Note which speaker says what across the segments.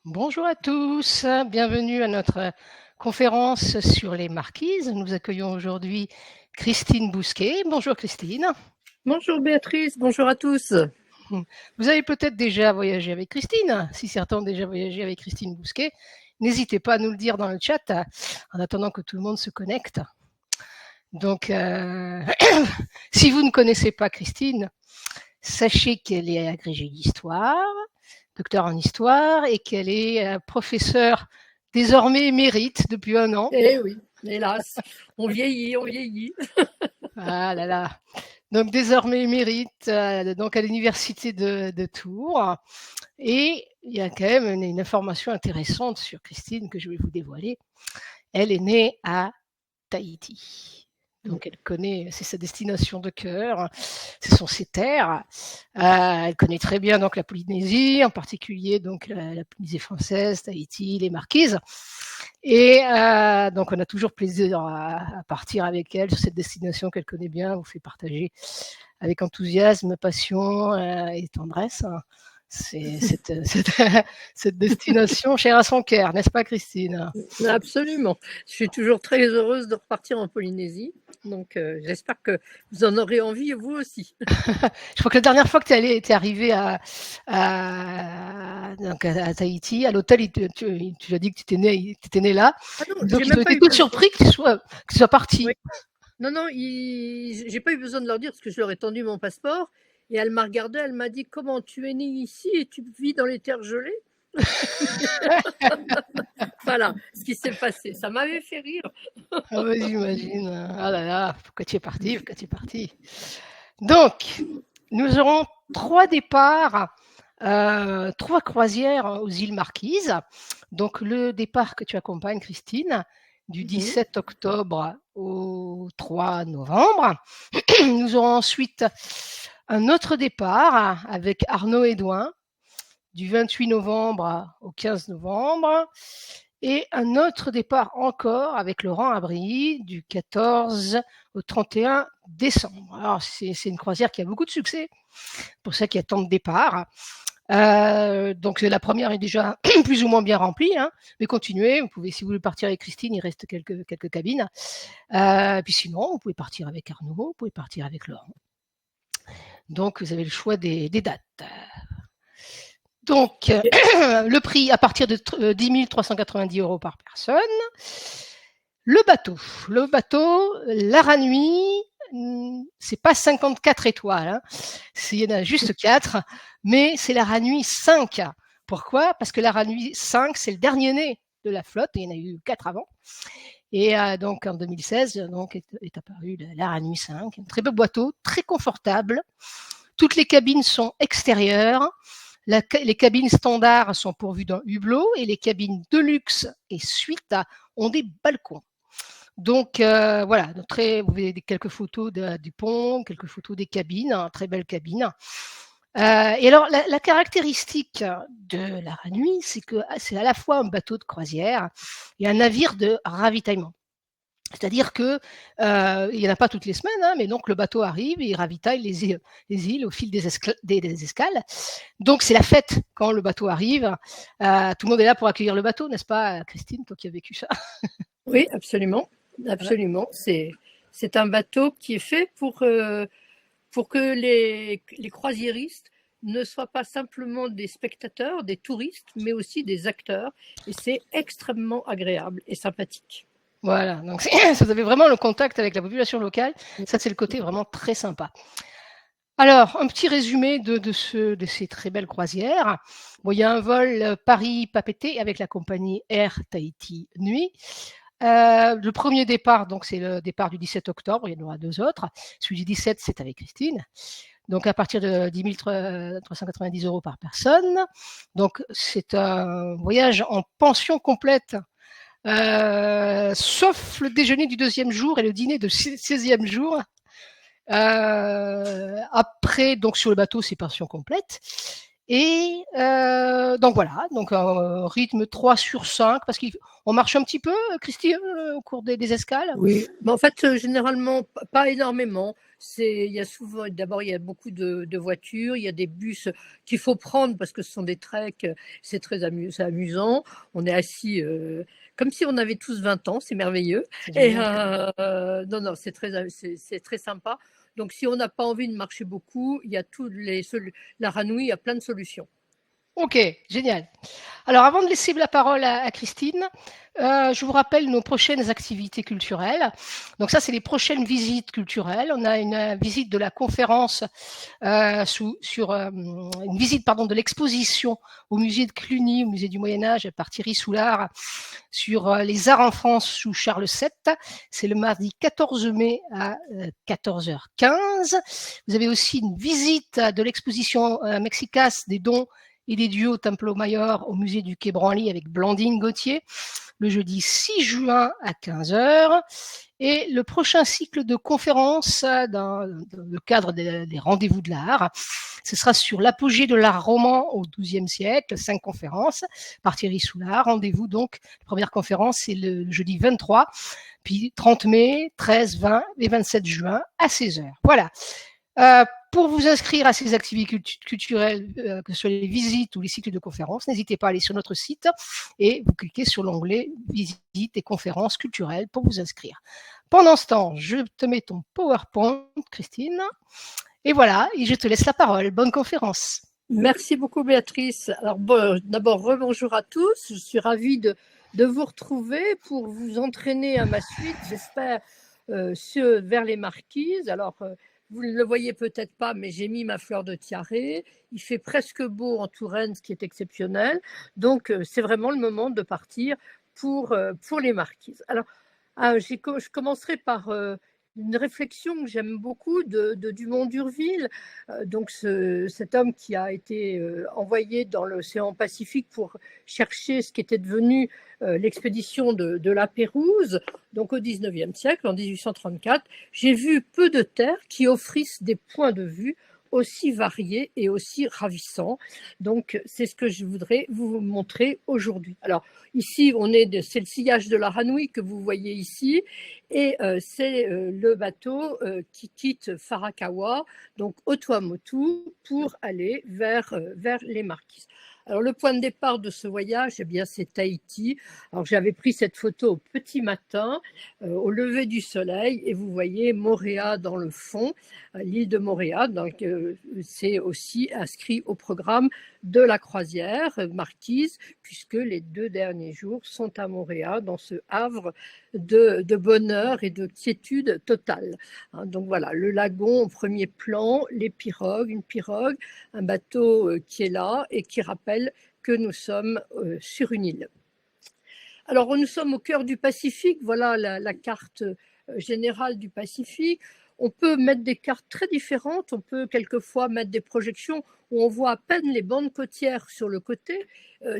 Speaker 1: Bonjour à tous, bienvenue à notre conférence sur les marquises. Nous accueillons aujourd'hui Christine Bousquet. Bonjour Christine.
Speaker 2: Bonjour Béatrice, bonjour à tous.
Speaker 1: Vous avez peut-être déjà voyagé avec Christine. Si certains ont déjà voyagé avec Christine Bousquet, n'hésitez pas à nous le dire dans le chat en attendant que tout le monde se connecte. Donc, si vous ne connaissez pas Christine, sachez qu'elle est agrégée d'histoire, docteur en histoire, et qu'elle est professeure désormais émérite depuis 1 an.
Speaker 2: Eh oui, hélas, on vieillit, on vieillit.
Speaker 1: Ah là là. Donc désormais émérite, donc à l'université de Tours. Et il y a quand même une information intéressante sur Christine que je vais vous dévoiler. Elle est née à Tahiti. Donc elle connaît, c'est sa destination de cœur, ce sont ses terres. Elle connaît très bien donc la Polynésie, en particulier donc la Polynésie française, Tahiti, les Marquises. Et donc on a toujours plaisir à partir avec elle sur cette destination qu'elle connaît bien, vous fait partager avec enthousiasme, passion et tendresse. C'est cette destination chère à son cœur, n'est-ce pas Christine?
Speaker 2: Absolument. Je suis toujours très heureuse de repartir en Polynésie. Donc j'espère que vous en aurez envie vous aussi.
Speaker 1: Je crois que la dernière fois que tu es arrivée donc à Tahiti, à l'hôtel, tu as dit que tu étais né là.
Speaker 2: Ah non,
Speaker 1: Donc
Speaker 2: j'ai
Speaker 1: ils ont
Speaker 2: même pas
Speaker 1: été
Speaker 2: eu
Speaker 1: tous
Speaker 2: besoin.
Speaker 1: surpris que tu sois parti.
Speaker 2: Oui. Non, non, j'ai pas eu besoin de leur dire parce que je leur ai tendu mon passeport. Et elle m'a regardée, elle m'a dit: comment tu es née ici et tu vis dans les terres gelées? Voilà ce qui s'est passé. Ça m'avait fait rire.
Speaker 1: Ah ouais, j'imagine. Ah là là, pourquoi tu es parti? Pourquoi tu es parti? Donc, nous aurons 3 départs, 3 croisières aux îles Marquises. Donc le départ que tu accompagnes, Christine, du 17 octobre au 3 novembre. Nous aurons ensuite un autre départ avec Arnaud Edouin, du 28 novembre au 15 novembre. Et un autre départ encore avec Laurent Abri du 14 au 31 décembre. Alors, c'est une croisière qui a beaucoup de succès, pour ça qu'il y a tant de départs. Donc la première est déjà plus ou moins bien remplie, hein, mais continuez, vous pouvez, si vous voulez partir avec Christine, il reste quelques cabines. Puis sinon, vous pouvez partir avec Arnaud, vous pouvez partir avec Laurent. Donc vous avez le choix des dates. Donc, le prix à partir de 10 390 € par personne. Le bateau, Laranui, c'est pas 54 étoiles, hein. Il y en a juste 4, mais c'est Laranui 5. Pourquoi? Parce que Laranui 5, c'est le dernier né de la flotte, il y en a eu 4 avant. Et donc en 2016, donc, est apparu Laranui 5, un très beau bateau, très confortable. Toutes les cabines sont extérieures. Les cabines standards sont pourvues d'un hublot et les cabines de luxe et suite ont des balcons. Donc voilà, vous avez quelques photos du pont, quelques photos des cabines, hein, très belles cabines. Et alors la caractéristique de Laranui, c'est que c'est à la fois un bateau de croisière et un navire de ravitaillement. C'est-à-dire que il n'y en a pas toutes les semaines, hein, mais donc le bateau arrive et il ravitaille les îles au fil des escales. Donc c'est la fête quand le bateau arrive. Tout le monde est là pour accueillir le bateau, n'est-ce pas, Christine, toi qui as vécu ça?
Speaker 2: Oui, absolument, absolument. C'est un bateau qui est fait pour que les croisiéristes ne soient pas simplement des spectateurs, des touristes, mais aussi des acteurs. Et c'est extrêmement agréable et sympathique.
Speaker 1: Voilà, donc vous avez vraiment le contact avec la population locale. Ça, c'est le côté vraiment très sympa. Alors, un petit résumé de ces très belles croisières. Bon, il y a un vol Paris-Papeete avec la compagnie Air Tahiti Nuit. Le premier départ, donc c'est le départ du 17 octobre, il y en aura 2 autres. Celui du 17, c'est avec Christine. Donc à partir de 10 390 € par personne. Donc c'est un voyage en pension complète, sauf le déjeuner du 2e jour et le dîner de 16e jour. Après, donc sur le bateau, c'est pension complète. Et donc voilà, donc rythme 3/5 parce qu'on marche un petit peu, Christine, au cours des escales?
Speaker 2: Oui, mais en fait, généralement, pas énormément. Il y a souvent, d'abord, il y a beaucoup de voitures, il y a des bus qu'il faut prendre parce que ce sont des treks, c'est c'est amusant. On est assis comme si on avait tous 20 ans, c'est merveilleux.
Speaker 1: C'est
Speaker 2: Et
Speaker 1: génial.
Speaker 2: non, non, c'est très sympa. Donc, si on n'a pas envie de marcher beaucoup, il y a la Ranouille a plein de solutions.
Speaker 1: OK, génial. Alors avant de laisser la parole à Christine, je vous rappelle nos prochaines activités culturelles. Donc ça, c'est les prochaines visites culturelles. On a une visite de la conférence une visite pardon de l'exposition au musée de Cluny, au musée du Moyen Âge par Thierry Soulard sur les arts en France sous Charles VII. C'est le mardi 14 mai à 14h15. Vous avez aussi une visite de l'exposition Mexicas des dons et des duos Templo Mayor au musée du Quai Branly avec Blandine Gauthier le jeudi 6 juin à 15h. Et le prochain cycle de conférences dans le cadre des rendez-vous de l'art, ce sera sur l'apogée de l'art roman au XIIe siècle, 5 conférences par Thierry Soulard. Rendez-vous donc, la première conférence c'est le jeudi 23, puis 30 mai, 13, 20 et 27 juin à 16h. Voilà. Pour vous inscrire à ces activités culturelles, que ce soit les visites ou les cycles de conférences, n'hésitez pas à aller sur notre site et vous cliquez sur l'onglet visites et conférences culturelles pour vous inscrire. Pendant ce temps, je te mets ton PowerPoint, Christine, et voilà, et je te laisse la parole. Bonne conférence.
Speaker 2: Merci beaucoup, Béatrice. Alors, d'abord, rebonjour à tous. Je suis ravie de vous retrouver pour vous entraîner à ma suite, j'espère, vers les marquises. Alors, vous ne le voyez peut-être pas, mais j'ai mis ma fleur de tiare. Il fait presque beau en Touraine, ce qui est exceptionnel. Donc, c'est vraiment le moment de partir pour les marquises. Alors, je commencerai par une réflexion que j'aime beaucoup de Dumont d'Urville, donc cet homme qui a été envoyé dans l'océan Pacifique pour chercher ce qui était devenu l'expédition de la Pérouse, donc au XIXe siècle, en 1834. J'ai vu peu de terres qui offrissent des points de vue aussi variés et aussi ravissants. Donc, c'est ce que je voudrais vous montrer aujourd'hui. Alors, ici, c'est le sillage de la Ranouille que vous voyez ici, et c'est le bateau qui quitte Farakawa, donc au Tuamotu, pour aller vers les Marquises. Alors, le point de départ de ce voyage, eh bien, c'est Tahiti. Alors, j'avais pris cette photo au petit matin, au lever du soleil, et vous voyez Moorea dans le fond, l'île de Moorea. Donc, c'est aussi inscrit au programme de la croisière Marquise, puisque les 2 derniers jours sont à Moorea, dans ce havre de bonheur et de quiétude totale. Donc voilà, le lagon au premier plan, les pirogues, une pirogue, un bateau qui est là et qui rappelle que nous sommes sur une île. Alors, nous sommes au cœur du Pacifique, voilà la carte générale du Pacifique. On peut mettre des cartes très différentes, on peut quelquefois mettre des projections où on voit à peine les bandes côtières sur le côté.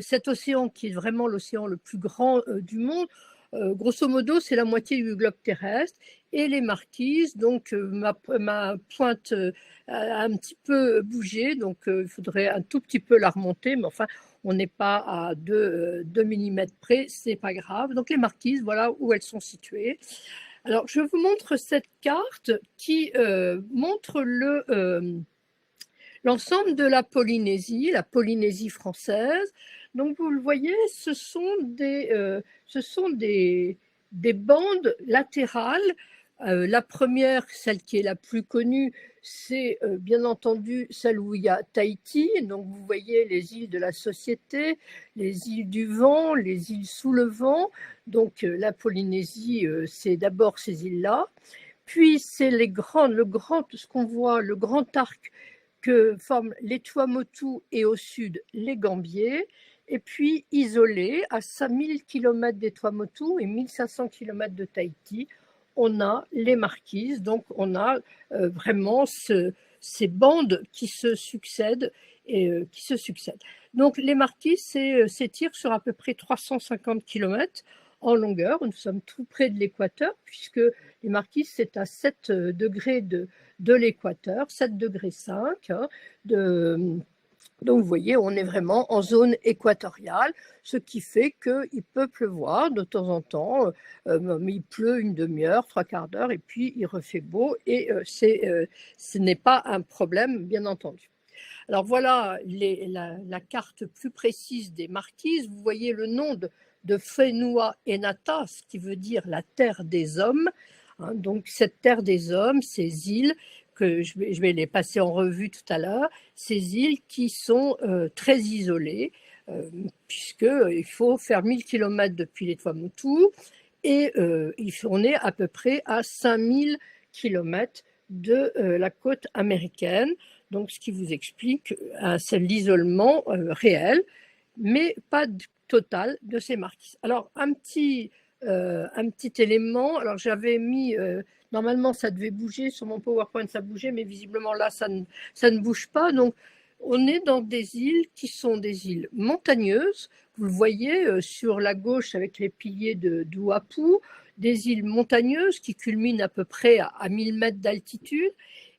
Speaker 2: Cet océan qui est vraiment l'océan le plus grand du monde, grosso modo, c'est la moitié du globe terrestre. Et les Marquises, donc ma pointe a un petit peu bougé, donc il faudrait un tout petit peu la remonter, mais enfin, on n'est pas à 2 millimètres près, c'est pas grave. Donc les Marquises, voilà où elles sont situées. Alors, je vous montre cette carte qui montre l'ensemble de la Polynésie française. Donc, vous le voyez, ce sont des bandes latérales. La première, celle qui est la plus connue, c'est bien entendu celle où il y a Tahiti. Donc, vous voyez les îles de la Société, les îles du Vent, les îles sous le vent. Donc, la Polynésie, c'est d'abord ces îles-là. Puis, c'est ce qu'on voit, le grand arc que forment les Tuamotu et au sud les Gambiers, et puis isolés à 5000 km des Tuamotu et 1500 km de Tahiti, on a les Marquises. Donc on a vraiment ces bandes qui se succèdent Donc les Marquises s'étirent sur à peu près 350 km en longueur. Nous sommes tout près de l'équateur, puisque les Marquises, c'est à 7 degrés de l'équateur, 7 degrés 5 de Donc vous voyez, on est vraiment en zone équatoriale, ce qui fait qu'il peut pleuvoir de temps en temps, il pleut une demi-heure, trois quarts d'heure, et puis il refait beau, et ce n'est pas un problème, bien entendu. Alors voilà la carte plus précise des marquises. Vous voyez le nom de Whenua Enata, ce qui veut dire la terre des hommes. Donc cette terre des hommes, ces îles, que je vais les passer en revue tout à l'heure, ces îles qui sont très isolées, puisqu'il faut faire 1000 km depuis les Tuamotu, et on est à peu près à 5000 km de la côte américaine. Donc, ce qui vous explique c'est l'isolement réel, mais pas total de ces marquises. Alors, un petit élément, alors j'avais mis, normalement ça devait bouger, sur mon PowerPoint ça bougeait, mais visiblement là ça ne bouge pas. Donc, on est dans des îles qui sont des îles montagneuses. Vous le voyez sur la gauche avec les piliers d'Oahu, des îles montagneuses qui culminent à peu près à 1000 mètres d'altitude.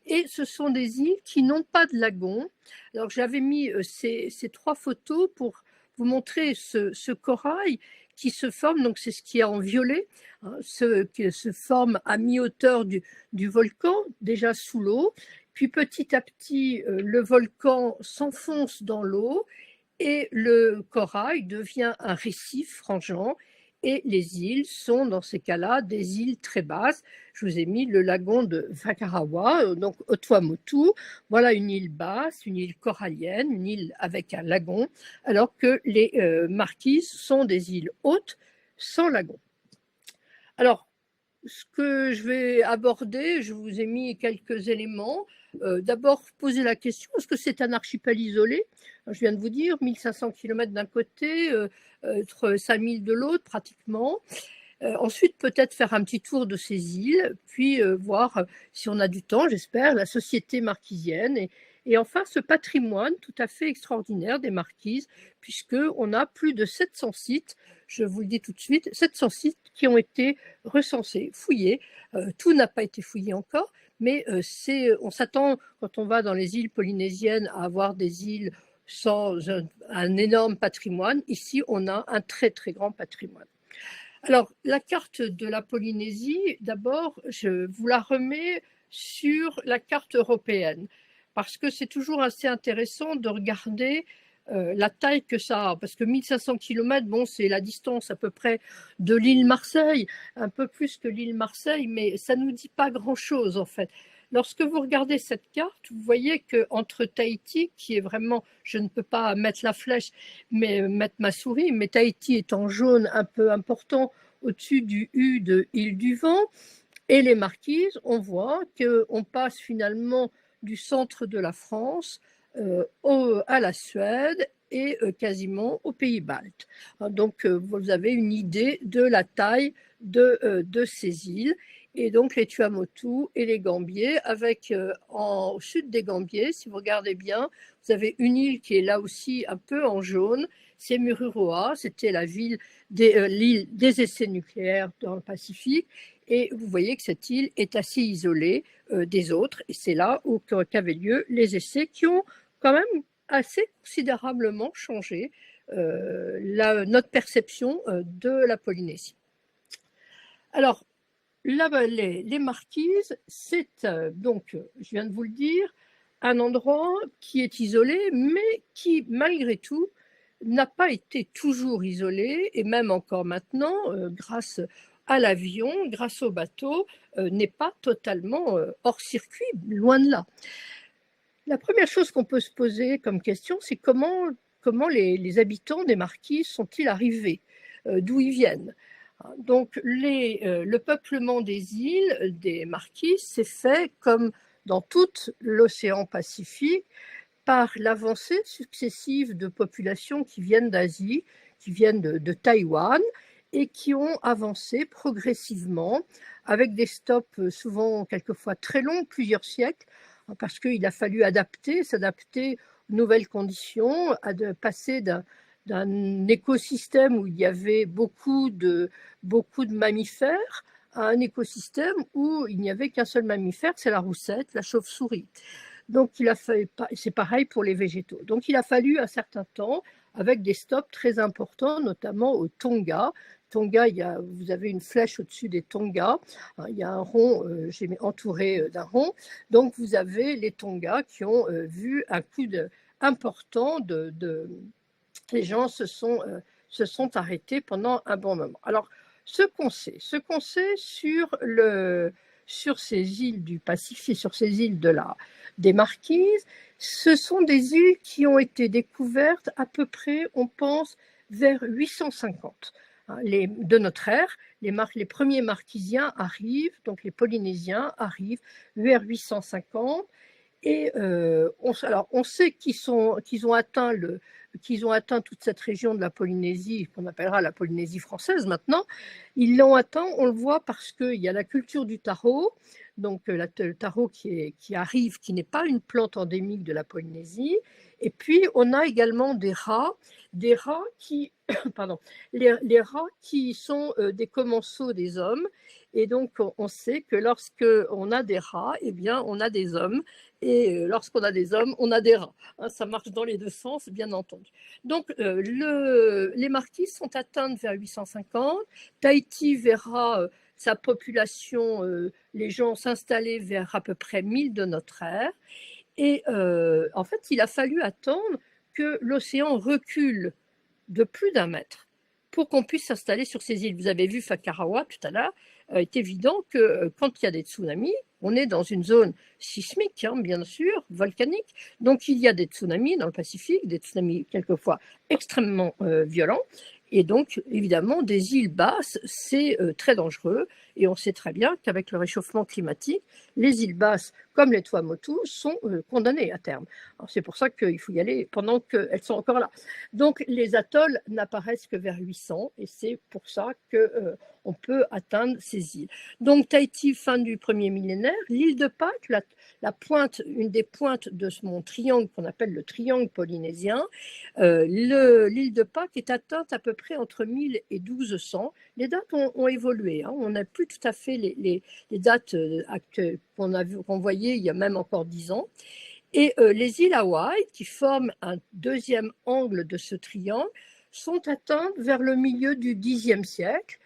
Speaker 2: Et ce sont des îles qui n'ont pas de lagon. Alors j'avais mis ces trois photos pour vous montrer ce corail qui se forme, donc c'est ce qui est en violet, qui se forme à mi-hauteur du volcan, déjà sous l'eau. Puis petit à petit, le volcan s'enfonce dans l'eau et le corail devient un récif frangeant. Et les îles sont, dans ces cas-là, des îles très basses. Je vous ai mis le lagon de Whakarawa, donc au Tuamotu. Voilà une île basse, une île corallienne, une île avec un lagon, alors que les marquises sont des îles hautes sans lagon. Alors, ce que je vais aborder, je vous ai mis quelques éléments. D'abord, poser la question, est-ce que c'est un archipel isolé? Je viens de vous dire, 1500 km d'un côté, 5000 de l'autre pratiquement. Ensuite, peut-être faire un petit tour de ces îles, puis voir, si on a du temps, j'espère, la société marquisienne. Et enfin, ce patrimoine tout à fait extraordinaire des marquises, puisqu'on a plus de 700 sites, je vous le dis tout de suite, 700 sites qui ont été recensés, fouillés. Tout n'a pas été fouillé encore, mais on s'attend, quand on va dans les îles polynésiennes, à avoir des îles sans un énorme patrimoine. Ici, on a un très, très grand patrimoine. Alors, la carte de la Polynésie, d'abord, je vous la remets sur la carte européenne, parce que c'est toujours assez intéressant de regarder la taille que ça a, parce que 1500 km, bon, c'est la distance à peu près de l'île Marseille, un peu plus que l'île Marseille, mais ça ne nous dit pas grand-chose en fait. Lorsque vous regardez cette carte, vous voyez qu'entre Tahiti, qui est vraiment, je ne peux pas mettre la flèche, mais mettre ma souris, mais Tahiti est en jaune un peu important au-dessus du U de Île du Vent, et les Marquises, on voit qu'on passe finalement du centre de la France à la Suède et quasiment aux pays baltes. Donc vous avez une idée de la taille de ces îles. Et donc les Tuamotu et les Gambiers, avec au sud des Gambiers, si vous regardez bien, vous avez une île qui est là aussi un peu en jaune, c'est Mururoa, c'était l'île des essais nucléaires dans le Pacifique. Et vous voyez que cette île est assez isolée des autres, et c'est là où qu'avaient lieu les essais qui ont quand même assez considérablement changé notre perception de la Polynésie. Alors, les Marquises, c'est donc, je viens de vous le dire, un endroit qui est isolé, mais qui, malgré tout, n'a pas été toujours isolé, et même encore maintenant, grâce à l'avion, grâce au bateau, n'est pas totalement hors circuit, loin de là. La première chose qu'on peut se poser comme question, c'est comment les habitants des Marquises sont-ils arrivés, d'où ils viennent. Donc le peuplement des îles, des Marquises, s'est fait comme dans tout l'océan Pacifique, par l'avancée successive de populations qui viennent d'Asie, qui viennent de Taïwan, et qui ont avancé progressivement avec des stops souvent quelquefois très longs, plusieurs siècles, parce qu'il a fallu s'adapter aux nouvelles conditions, de passer d'un écosystème où il y avait beaucoup de mammifères à un écosystème où il n'y avait qu'un seul mammifère, c'est la roussette, la chauve-souris. Donc c'est pareil pour les végétaux. Donc il a fallu un certain temps, avec des stops très importants, notamment au Tonga. Tonga, vous avez une flèche au-dessus des Tonga. Il y a un rond, j'ai entouré d'un rond. Donc vous avez les Tonga qui ont vu un coup important les gens se sont arrêtés pendant un bon moment. Alors, ce qu'on sait sur ces îles du Pacifique, sur ces îles des Marquises, ce sont des îles qui ont été découvertes à peu près, on pense, vers 850 de notre ère. Les premiers Marquisiens arrivent, donc les Polynésiens arrivent vers 850. Et on sait qu'ils ont atteint toute cette région de la Polynésie, qu'on appellera la Polynésie française maintenant. Ils l'ont atteint, on le voit parce qu'il y a la culture du taro, donc le taro qui arrive, qui n'est pas une plante endémique de la Polynésie. Et puis on a également des rats qui, pardon, les rats qui sont des commensaux des hommes. Et donc on sait que lorsqu'on a des rats, eh bien on a des hommes. Et lorsqu'on a des hommes, on a des rats. Ça marche dans les deux sens, bien entendu. Donc, les Marquises sont atteintes vers 850. Tahiti verra sa population, les gens s'installer vers à peu près 1000 de notre ère. Et en fait, il a fallu attendre que l'océan recule de plus d'1 mètre pour qu'on puisse s'installer sur ces îles. Vous avez vu Fakarawa tout à l'heure. Il est évident que quand il y a des tsunamis, on est dans une zone sismique, bien sûr, volcanique. Donc il y a des tsunamis dans le Pacifique, des tsunamis quelquefois extrêmement violents. Et donc, évidemment, des îles basses, c'est très dangereux. Et on sait très bien qu'avec le réchauffement climatique, les îles basses, comme les Tuamotu, sont condamnées à terme. C'est pour ça qu'il faut y aller pendant qu'elles sont encore là. Donc, les atolls n'apparaissent que vers 800, et c'est pour ça qu'on peut atteindre ces îles. Donc, Tahiti, fin du premier millénaire, l'île de Pâques, la pointe, une des pointes de mon triangle qu'on appelle le triangle polynésien, l'île de Pâques est atteinte à peu près entre 1000 et 1200. Les dates ont évolué. On n'a plus tout à fait les dates qu'on voyait il y a même encore 10 ans. Et les îles Hawaï, qui forment un deuxième angle de ce triangle, sont atteintes vers le milieu du Xe siècle.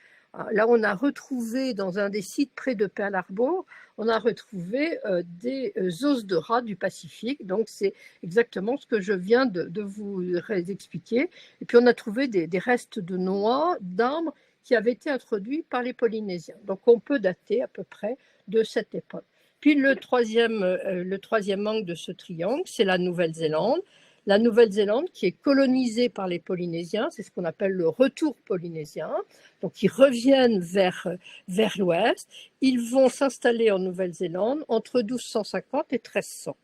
Speaker 2: Là, on a retrouvé, dans un des sites près de Pearl Harbor, on a retrouvé des os de rats du Pacifique. Donc, c'est exactement ce que je viens de vous expliquer. Et puis, on a trouvé des restes de noix, d'arbres qui avaient été introduits par les Polynésiens. Donc, on peut dater à peu près de cette époque. Puis, le troisième angle de ce triangle, c'est la Nouvelle-Zélande. La Nouvelle-Zélande qui est colonisée par les Polynésiens, c'est ce qu'on appelle le retour polynésien. Donc, ils reviennent vers l'ouest. Ils vont s'installer en Nouvelle-Zélande entre 1250 et 1300.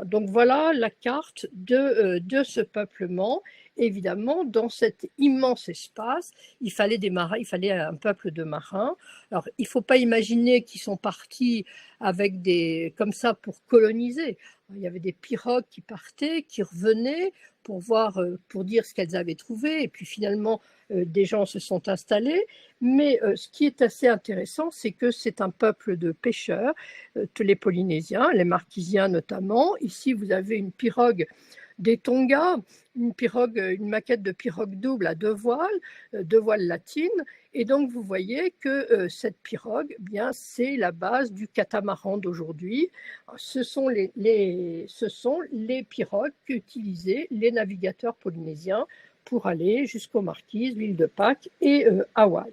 Speaker 2: Donc, voilà la carte de ce peuplement. Évidemment, dans cet immense espace, il fallait des marins, il fallait un peuple de marins. Alors, il ne faut pas imaginer qu'ils sont partis comme ça pour coloniser. Il y avait des pirogues qui partaient, qui revenaient pour dire ce qu'elles avaient trouvé. Et puis finalement, des gens se sont installés. Mais ce qui est assez intéressant, c'est que c'est un peuple de pêcheurs, tous les Polynésiens, les Marquisiens notamment. Ici, vous avez une pirogue des Tonga, une maquette de pirogue double à 2 voiles latines. Et donc, vous voyez que cette pirogue, bien, c'est la base du catamaran d'aujourd'hui. Ce sont les pirogues qu'utilisaient les navigateurs polynésiens pour aller jusqu'aux Marquises, l'île de Pâques et Hawaï.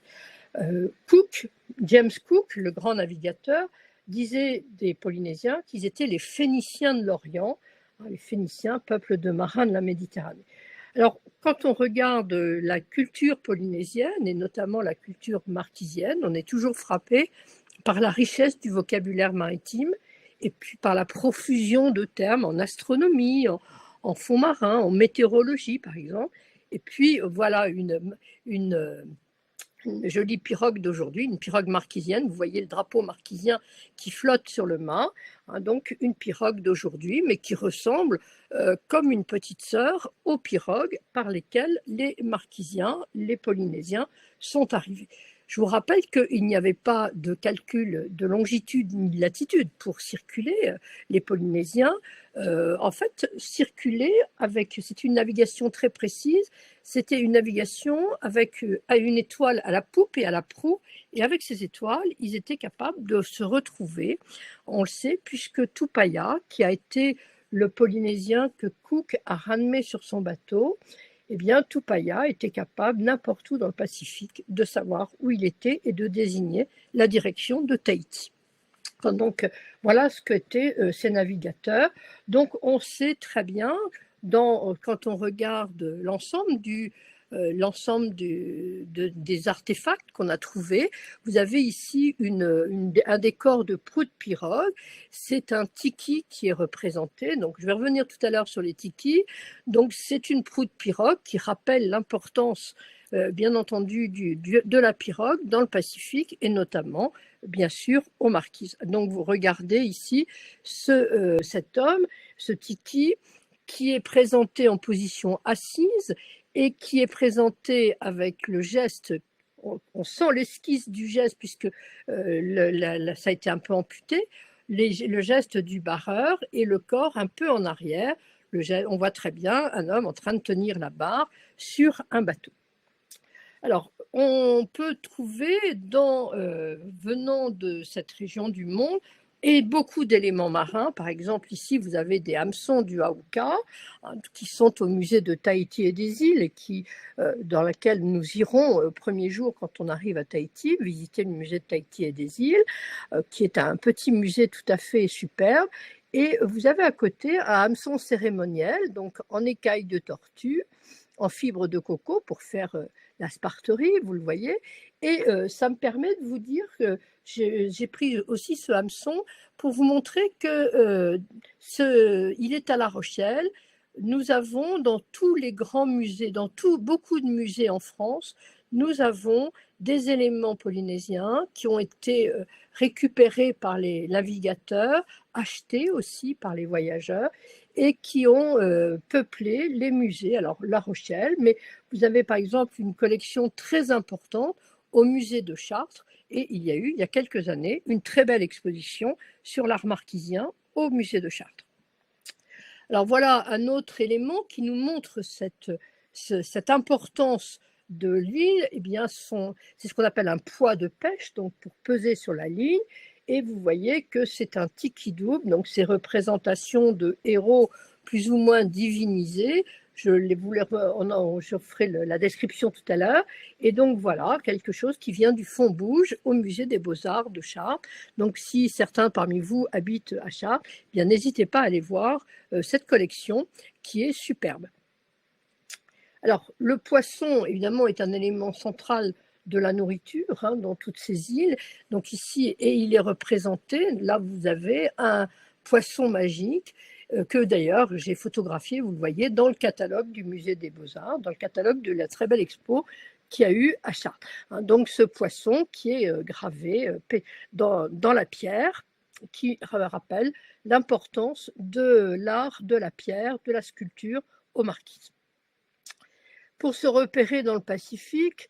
Speaker 2: James Cook, le grand navigateur, disait des Polynésiens qu'ils étaient les Phéniciens de l'Orient, les Phéniciens, peuple de marins de la Méditerranée. Alors, quand on regarde la culture polynésienne, et notamment la culture marquisienne, on est toujours frappé par la richesse du vocabulaire maritime, et puis par la profusion de termes en astronomie, en fond marin, en météorologie, par exemple. Et puis, voilà une jolie pirogue d'aujourd'hui, une pirogue marquisienne. Vous voyez le drapeau marquisien qui flotte sur le mât. Donc une pirogue d'aujourd'hui, mais qui ressemble comme une petite sœur aux pirogues par lesquelles les Marquisiens, les Polynésiens sont arrivés. Je vous rappelle qu'il n'y avait pas de calcul de longitude ni de latitude pour circuler. Les Polynésiens, en fait, circulaient c'est une navigation très précise, c'était une navigation avec une étoile à la poupe et à la proue, et avec ces étoiles, ils étaient capables de se retrouver, on le sait, puisque Tupaya, qui a été le Polynésien que Cook a ramené sur son bateau, eh bien, Tupaya était capable, n'importe où dans le Pacifique, de savoir où il était et de désigner la direction de Tahiti. Donc, voilà ce qu'étaient ces navigateurs. Donc, on sait très bien, quand on regarde l'ensemble des artefacts qu'on a trouvés. Vous avez ici un décor de proue de pirogue. C'est un tiki qui est représenté. Donc, je vais revenir tout à l'heure sur les tikis. Donc, c'est une proue de pirogue qui rappelle l'importance, bien entendu, de la pirogue dans le Pacifique et notamment, bien sûr, aux Marquises. Donc, vous regardez ici cet homme, ce tiki, qui est présenté en position assise et qui est présenté avec le geste, on sent l'esquisse du geste puisque ça a été un peu amputé, le geste du barreur et le corps un peu en arrière. On voit très bien un homme en train de tenir la barre sur un bateau. Alors, on peut trouver, venant de cette région du monde, et beaucoup d'éléments marins. Par exemple, ici, vous avez des hameçons du Auka, qui sont au musée de Tahiti et des îles, et dans laquelle nous irons premier jour quand on arrive à Tahiti, visiter le musée de Tahiti et des îles, qui est un petit musée tout à fait superbe. Et vous avez à côté un hameçon cérémoniel, donc en écaille de tortue, en fibre de coco pour faire la sparterie, vous le voyez. Et ça me permet de vous dire que j'ai pris aussi ce hameçon pour vous montrer que il est à La Rochelle. Nous avons dans tous les grands musées, beaucoup de musées en France, nous avons des éléments polynésiens qui ont été récupérés par les navigateurs, achetés aussi par les voyageurs et qui ont peuplé les musées. Alors, La Rochelle, mais vous avez par exemple une collection très importante au musée de Chartres et il y a eu, il y a quelques années, une très belle exposition sur l'art marquisien au musée de Chartres. Alors voilà un autre élément qui nous montre cette importance de l'île. Eh bien, c'est ce qu'on appelle un poids de pêche, donc pour peser sur la ligne. Et vous voyez que c'est un tiki double, donc ces représentations de héros plus ou moins divinisés. Je ferai la description tout à l'heure. Et donc voilà, quelque chose qui vient du Fond Bouge au musée des Beaux-Arts de Chartres. Donc si certains parmi vous habitent à Chartres, eh bien n'hésitez pas à aller voir cette collection qui est superbe. Alors le poisson, évidemment, est un élément central de la nourriture dans toutes ces îles. Donc ici, et il est représenté, là vous avez un poisson magique que d'ailleurs j'ai photographié, vous le voyez, dans le catalogue du musée des Beaux-Arts, dans le catalogue de la très belle expo qu'il y a eu à Chartres. Donc ce poisson qui est gravé dans la pierre, qui rappelle l'importance de l'art de la pierre, de la sculpture aux Marquises. Pour se repérer dans le Pacifique,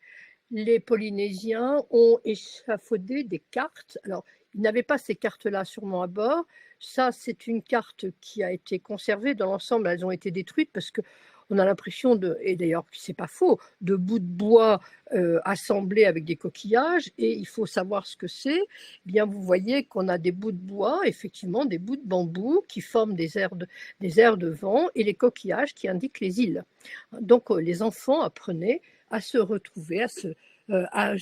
Speaker 2: les Polynésiens ont échafaudé des cartes. Alors, ils n'avaient pas ces cartes-là sûrement à bord. Ça, c'est une carte qui a été conservée. Dans l'ensemble, elles ont été détruites parce qu'on a l'impression et d'ailleurs, c'est pas faux, de bouts de bois assemblés avec des coquillages. Et il faut savoir ce que c'est. Eh bien, vous voyez qu'on a des bouts de bois, effectivement, des bouts de bambou qui forment des aires de vent et les coquillages qui indiquent les îles. Donc, les enfants apprenaient à se retrouver, à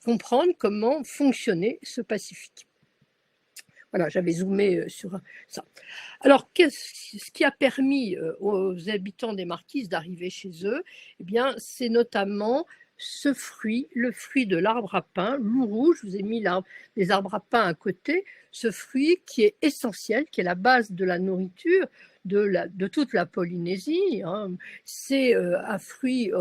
Speaker 2: comprendre comment fonctionnait ce Pacifique. Voilà, j'avais zoomé sur ça. Alors, ce qui a permis aux habitants des Marquises d'arriver chez eux, eh bien, c'est notamment ce fruit, le fruit de l'arbre à pain, loup rouge. Je vous ai mis les arbres à pain à côté. Ce fruit qui est essentiel, qui est la base de la nourriture de toute la Polynésie. C'est un fruit,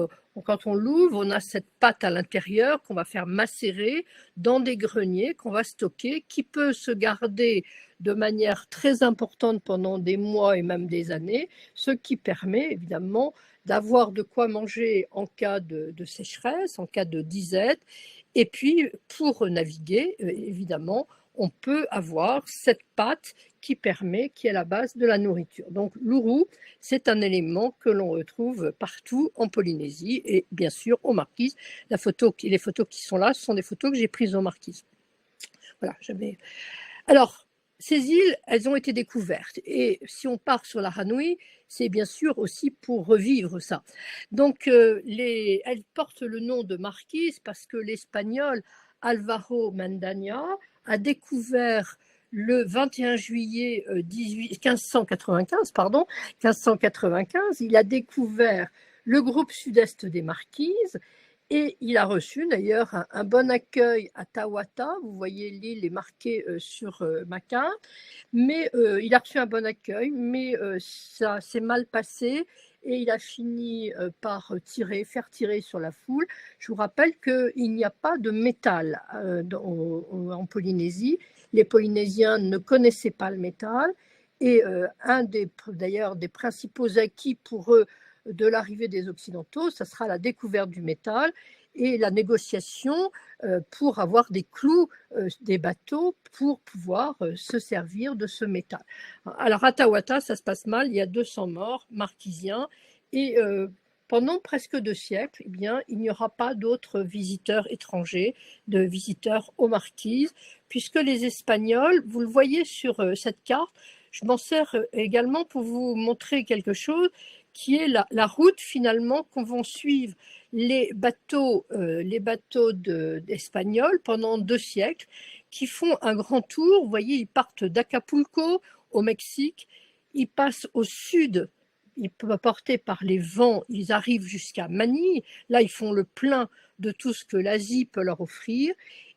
Speaker 2: quand on l'ouvre, on a cette pâte à l'intérieur qu'on va faire macérer dans des greniers qu'on va stocker, qui peut se garder de manière très importante pendant des mois et même des années, ce qui permet évidemment d'avoir de quoi manger en cas de sécheresse, en cas de disette, Et puis, pour naviguer, évidemment, on peut avoir cette patte qui est la base de la nourriture. Donc, l'ourou, c'est un élément que l'on retrouve partout en Polynésie et bien sûr aux Marquises. Les photos qui sont là, ce sont des photos que j'ai prises aux Marquises. Voilà, Alors, ces îles, elles ont été découvertes. Et si on part sur la Ranui, c'est bien sûr aussi pour revivre ça. Donc, elles portent le nom de Marquise parce que l'Espagnol Alvaro Mendaña a découvert le 21 juillet 1595, il a découvert le groupe sud-est des Marquises et il a reçu d'ailleurs un bon accueil à Tawata. Vous voyez, l'île est marquée sur ma carte, mais il a reçu un bon accueil, mais ça s'est mal passé et il a fini par faire tirer sur la foule. Je vous rappelle qu'il n'y a pas de métal en Polynésie. Les Polynésiens ne connaissaient pas le métal et d'ailleurs des principaux acquis pour eux de l'arrivée des Occidentaux, ça sera la découverte du métal et la négociation pour avoir des clous des bateaux pour pouvoir se servir de ce métal. Alors à Tawata, ça se passe mal, il y a 200 morts marquisiens et pendant presque 2 siècles, eh bien, il n'y aura pas d'autres visiteurs étrangers, de visiteurs aux Marquises, puisque les Espagnols, vous le voyez sur cette carte, je m'en sers également pour vous montrer quelque chose qui est la route finalement qu'on vont suivre les bateaux espagnols pendant 2 siècles, qui font un grand tour. Vous voyez, ils partent d'Acapulco au Mexique, ils passent au sud, ils peuvent porter par les vents, ils arrivent jusqu'à Manille. Là, ils font le plein de tout ce que l'Asie peut leur offrir.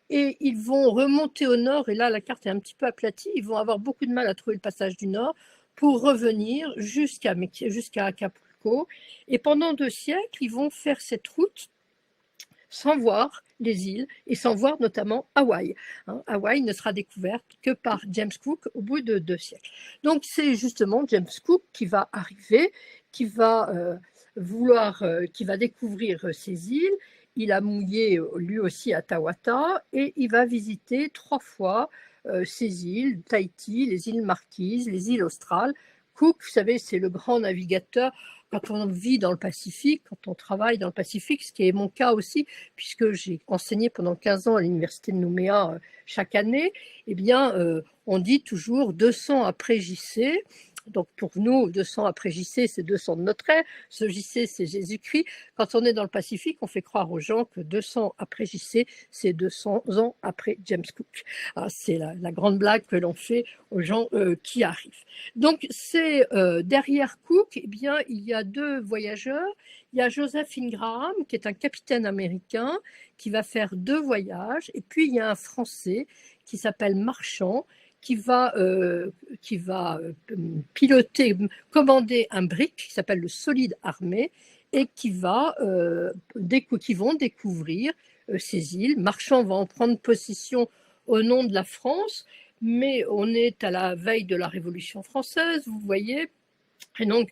Speaker 2: Et ils vont remonter au nord, et là, la carte est un petit peu aplatie, ils vont avoir beaucoup de mal à trouver le passage du nord, pour revenir jusqu'à Acapulco. Et pendant 2 siècles, ils vont faire cette route sans voir les îles et sans voir notamment Hawaï. Hawaï ne sera découverte que par James Cook au bout de 2 siècles. Donc c'est justement James Cook qui va arriver, qui va découvrir ces îles. Il a mouillé lui aussi à Tawata et il va visiter 3 fois ces îles, Tahiti, les îles Marquises, les îles australes. Cook, vous savez, c'est le grand navigateur. Quand on vit dans le Pacifique, quand on travaille dans le Pacifique, ce qui est mon cas aussi, puisque j'ai enseigné pendant 15 ans à l'université de Nouméa chaque année, eh bien, on dit toujours 200 après JC. Donc pour nous, 200 après JC, c'est 200 de notre ère. Ce JC, c'est Jésus-Christ. Quand on est dans le Pacifique, on fait croire aux gens que 200 après JC, c'est 200 ans après James Cook. C'est la grande blague que l'on fait aux gens qui arrivent. Donc c'est derrière Cook, eh bien, il y a 2 voyageurs. Il y a Joseph Ingraham, qui est un capitaine américain, qui va faire 2 voyages. Et puis il y a un Français qui s'appelle Marchand, qui va commander un brick qui s'appelle le Solide Armée et qui vont découvrir ces îles. Marchand va en prendre possession au nom de la France, mais on est à la veille de la Révolution française, vous voyez. Et donc,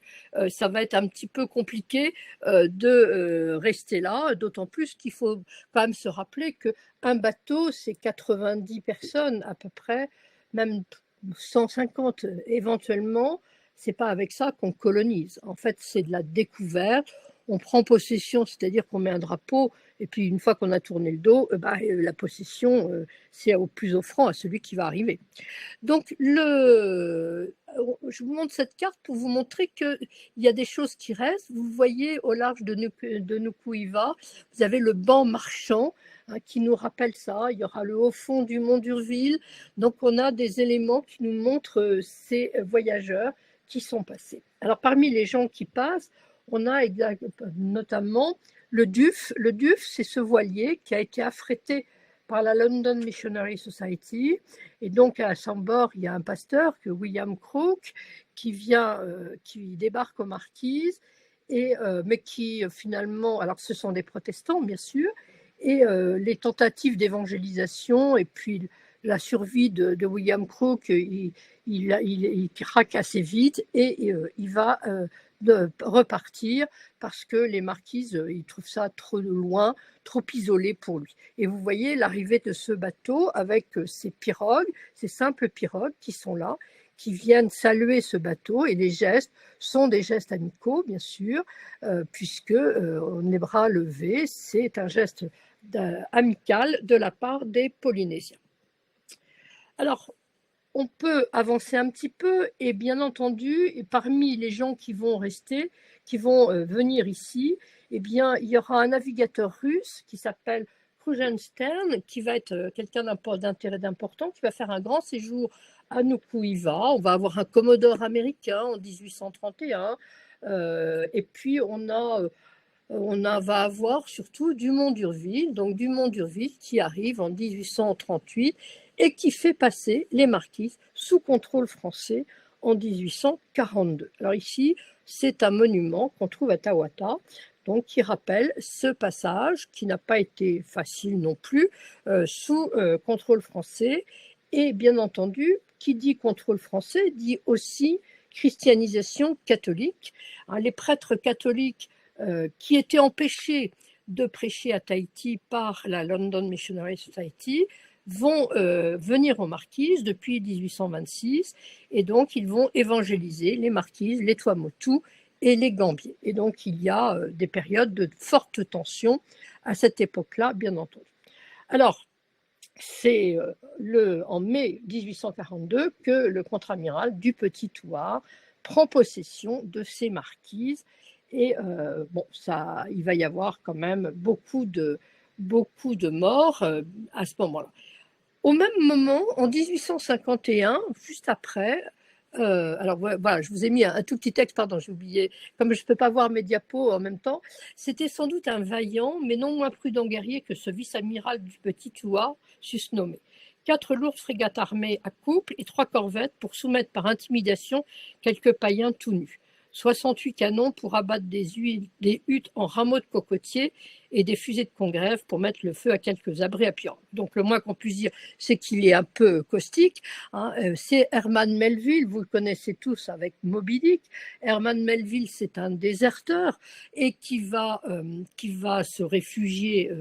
Speaker 2: ça va être un petit peu compliqué de rester là, d'autant plus qu'il faut quand même se rappeler qu'un bateau, c'est 90 personnes à peu près, même 150 éventuellement. C'est pas avec ça qu'on colonise. En fait, c'est de la découverte. On prend possession, c'est-à-dire qu'on met un drapeau, et puis une fois qu'on a tourné le dos, la possession, c'est au plus offrant à celui qui va arriver. Donc, je vous montre cette carte pour vous montrer qu'il y a des choses qui restent. Vous voyez, au large de Nukuiva, vous avez le banc marchand qui nous rappelle ça. Il y aura le haut fond du mont d'Urville. Donc, on a des éléments qui nous montrent ces voyageurs qui sont passés. Alors, parmi les gens qui passent, on a notamment le Duf. Le Duf, c'est ce voilier qui a été affrété par la London Missionary Society. Et donc, à son bord, il y a un pasteur, William Crook, qui débarque aux Marquises, mais qui finalement, alors ce sont des protestants, bien sûr, et les tentatives d'évangélisation et puis la survie de William Crook, il craque assez vite et il va de repartir parce que les marquises, ils trouvent ça trop loin, trop isolé pour lui. Et vous voyez l'arrivée de ce bateau avec ces pirogues, ces simples pirogues qui sont là, qui viennent saluer ce bateau, et les gestes sont des gestes amicaux, bien sûr, puisque les bras levés, c'est un geste amical de la part des Polynésiens. Alors, on peut avancer un petit peu, et bien entendu, parmi les gens qui vont rester, qui vont venir ici, eh bien, il y aura un navigateur russe qui s'appelle Krusenstern, qui va être quelqu'un d'intérêt important, qui va faire un grand séjour à Nukuiva. On va avoir un commodore américain en 1831, et puis va avoir surtout Dumont d'Urville, donc Dumont d'Urville qui arrive en 1838 et qui fait passer les marquises sous contrôle français en 1842. Alors ici, c'est un monument qu'on trouve à Tawata, donc qui rappelle ce passage qui n'a pas été facile non plus, sous contrôle français. Et bien entendu, qui dit contrôle français dit aussi christianisation catholique. Les prêtres catholiques qui étaient empêchés de prêcher à Tahiti par la London Missionary Society vont venir aux Marquises depuis 1826, et donc ils vont évangéliser les Marquises, les Tuamotu et les Gambiers. Et donc il y a des périodes de forte tension à cette époque-là, bien entendu. Alors, c'est en mai 1842 que le contre-amiral du Petit Thouars prend possession de ces marquises. Et bon, il va y avoir quand même beaucoup de morts à ce moment-là. Au même moment, en 1851, juste après, alors voilà, je vous ai mis un tout petit texte, pardon, j'ai oublié, comme je ne peux pas voir mes diapos en même temps, c'était sans doute un vaillant, mais non moins prudent guerrier que ce vice-amiral du Petit Thouars, susnommé. 4 lourdes frégates armées à couple et 3 corvettes pour soumettre par intimidation quelques païens tout nus. 68 canons pour abattre des huttes en rameaux de cocotiers et des fusées de congrève pour mettre le feu à quelques abris à Piran. Donc le moins qu'on puisse dire, c'est qu'il est un peu caustique. C'est Herman Melville, vous le connaissez tous avec Moby Dick. Herman Melville, c'est un déserteur et qui va se réfugier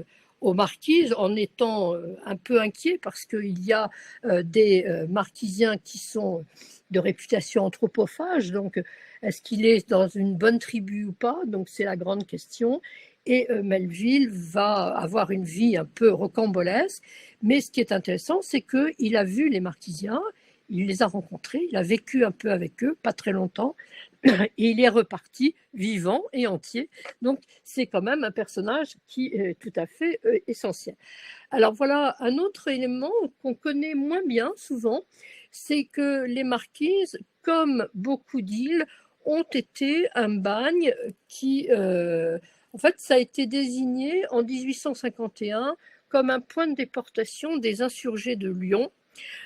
Speaker 2: aux Marquises en étant un peu inquiet parce qu'il y a des Marquisiens qui sont de réputation anthropophage, donc est-ce qu'il est dans une bonne tribu ou pas? Donc c'est la grande question. Et Melville va avoir une vie un peu rocambolesque, mais ce qui est intéressant, c'est qu'il a vu les Marquisiens, il les a rencontrés, il a vécu un peu avec eux, pas très longtemps, et il est reparti vivant et entier. Donc c'est quand même un personnage qui est tout à fait essentiel. Alors voilà un autre élément qu'on connaît moins bien souvent, c'est que les Marquises, comme beaucoup d'îles, ont été un bagne qui, en fait, ça a été désigné en 1851 comme un point de déportation des insurgés de Lyon,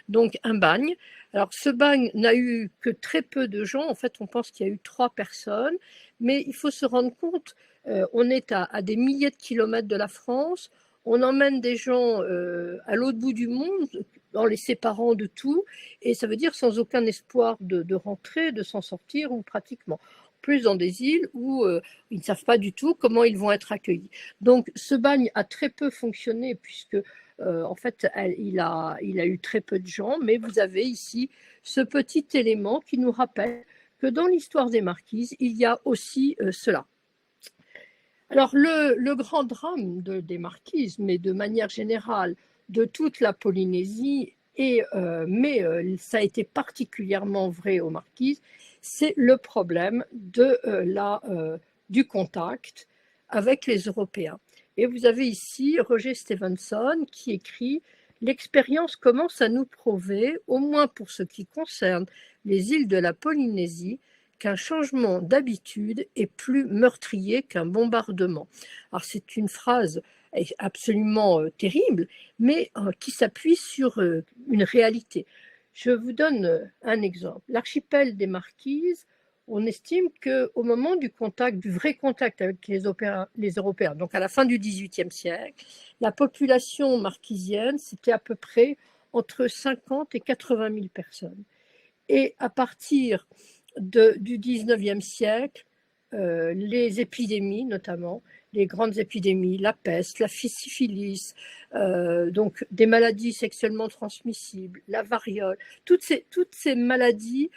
Speaker 2: donc un bagne. Alors ce bagne n'a eu que très peu de gens, en fait on pense qu'il y a eu 3 personnes, mais il faut se rendre compte, on est à des milliers de kilomètres de la France, on emmène des gens à l'autre bout du monde en les séparant de tout, et ça veut dire sans aucun espoir de rentrer, de s'en sortir, ou pratiquement. Plus dans des îles où ils ne savent pas du tout comment ils vont être accueillis. Donc ce bagne a très peu fonctionné puisque en fait il a eu très peu de gens, mais vous avez ici ce petit élément qui nous rappelle que dans l'histoire des Marquises, il y a aussi cela. Alors le grand drame des Marquises, mais de manière générale de toute la Polynésie, mais ça a été particulièrement vrai aux Marquises, c'est le problème du contact avec les Européens. Et vous avez ici Roger Stevenson qui écrit « L'expérience commence à nous prouver, au moins pour ce qui concerne les îles de la Polynésie, qu'un changement d'habitude est plus meurtrier qu'un bombardement ». Alors c'est une phrase absolument terrible, mais qui s'appuie sur une réalité. Je vous donne un exemple. L'archipel des Marquises, on estime qu'au moment du vrai contact avec les Européens, donc à la fin du XVIIIe siècle, la population marquisienne, c'était à peu près entre 50 et 80 000 personnes. Et à partir du XIXe siècle, les épidémies notamment, les grandes épidémies, la peste, la syphilis, donc des maladies sexuellement transmissibles, la variole, toutes ces maladies,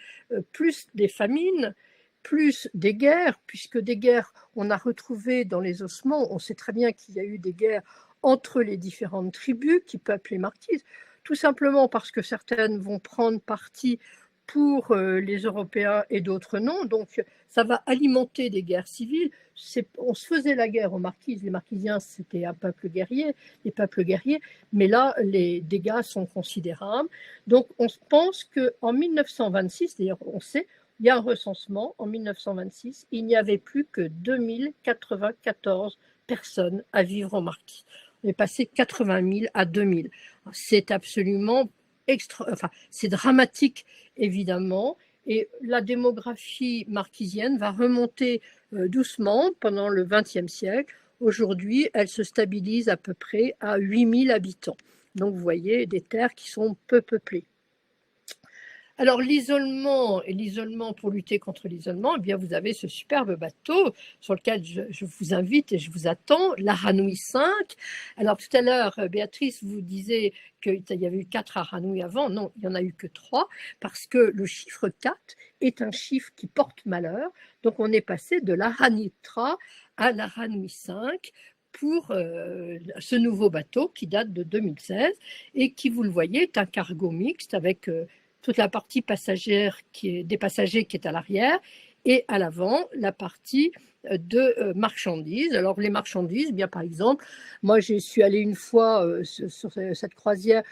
Speaker 2: plus des famines, plus des guerres, puisque des guerres, on a retrouvé dans les ossements, on sait très bien qu'il y a eu des guerres entre les différentes tribus qui peuplent les Marquises, tout simplement parce que certaines vont prendre parti pour les Européens et d'autres non. Donc ça va alimenter des guerres civiles. On se faisait la guerre aux Marquises. Les Marquisiens, c'était un peuple guerrier, des peuples guerriers, mais là, les dégâts sont considérables. Donc on pense qu'en 1926, d'ailleurs on sait, il y a un recensement, en 1926, il n'y avait plus que 2094 personnes à vivre en Marquise. On est passé 80 000 à 2000. C'est absolument c'est dramatique, évidemment, et la démographie marquisienne va remonter doucement pendant le XXe siècle. Aujourd'hui, elle se stabilise à peu près à 8000 habitants. Donc, vous voyez, des terres qui sont peu peuplées. Alors, l'isolement pour lutter contre l'isolement, eh bien, vous avez ce superbe bateau sur lequel je vous invite et je vous attends, la Ranouille 5. Alors, tout à l'heure, Béatrice vous disait qu'il y avait eu 4 Aranouilles avant. Non, il n'y en a eu que 3, parce que le chiffre 4 est un chiffre qui porte malheur. Donc, on est passé de l'Aranitra à la Ranouille 5 pour ce nouveau bateau qui date de 2016 et qui, vous le voyez, est un cargo mixte avec toute la partie passagère des passagers qui est à l'arrière et à l'avant la partie de marchandises. Alors les marchandises, bien par exemple, moi je suis allée une fois sur cette croisière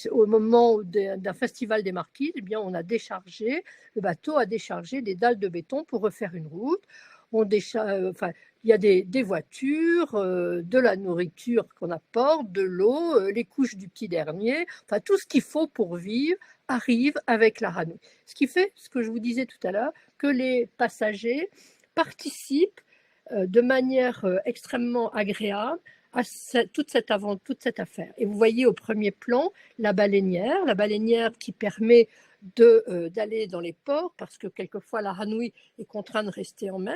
Speaker 2: au moment d'un festival des Marquises, eh bien le bateau a déchargé des dalles de béton pour refaire une route. Il y a des voitures, de la nourriture qu'on apporte, de l'eau, les couches du petit dernier, enfin tout ce qu'il faut pour vivre arrive avec la Ranouille. Ce qui fait, ce que je vous disais tout à l'heure, que les passagers participent de manière extrêmement agréable à toute cette affaire. Et vous voyez au premier plan la baleinière qui permet d'aller dans les ports, parce que quelquefois la Ranouille est contrainte de rester en mer,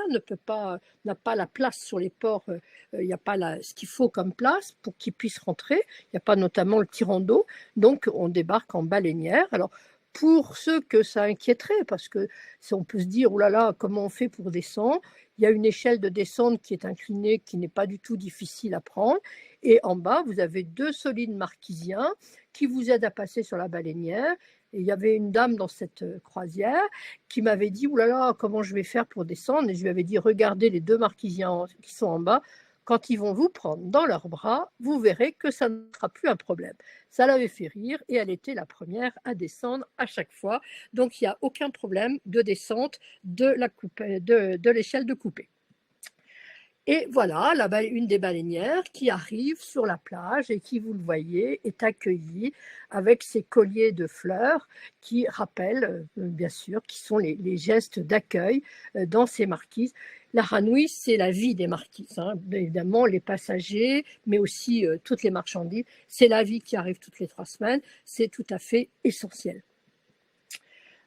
Speaker 2: n'a pas la place sur les ports, il n'y a pas ce qu'il faut comme place pour qu'ils puissent rentrer, il n'y a pas notamment le tirant d'eau, donc on débarque en baleinière. Alors pour ceux que ça inquiéterait, parce que si on peut se dire, oh là là, comment on fait pour descendre, il y a une échelle de descente qui est inclinée, qui n'est pas du tout difficile à prendre, et en bas, vous avez 2 solides marquisiens qui vous aident à passer sur la baleinière. Et il y avait une dame dans cette croisière qui m'avait dit, oh là là, comment je vais faire pour descendre? Et je lui avais dit, regardez les 2 marquisiens qui sont en bas, quand ils vont vous prendre dans leurs bras, vous verrez que ça ne sera plus un problème. Ça l'avait fait rire et elle était la première à descendre à chaque fois. Donc, il n'y a aucun problème de descente de l'échelle de coupée. Et voilà, là-bas, une des baleinières qui arrive sur la plage et qui, vous le voyez, est accueillie avec ses colliers de fleurs qui rappellent, bien sûr, qui sont les gestes d'accueil dans ces marquises. La Ranouille, c'est la vie des marquises, hein. Évidemment, les passagers, mais aussi toutes les marchandises, c'est la vie qui arrive toutes les 3 semaines, c'est tout à fait essentiel.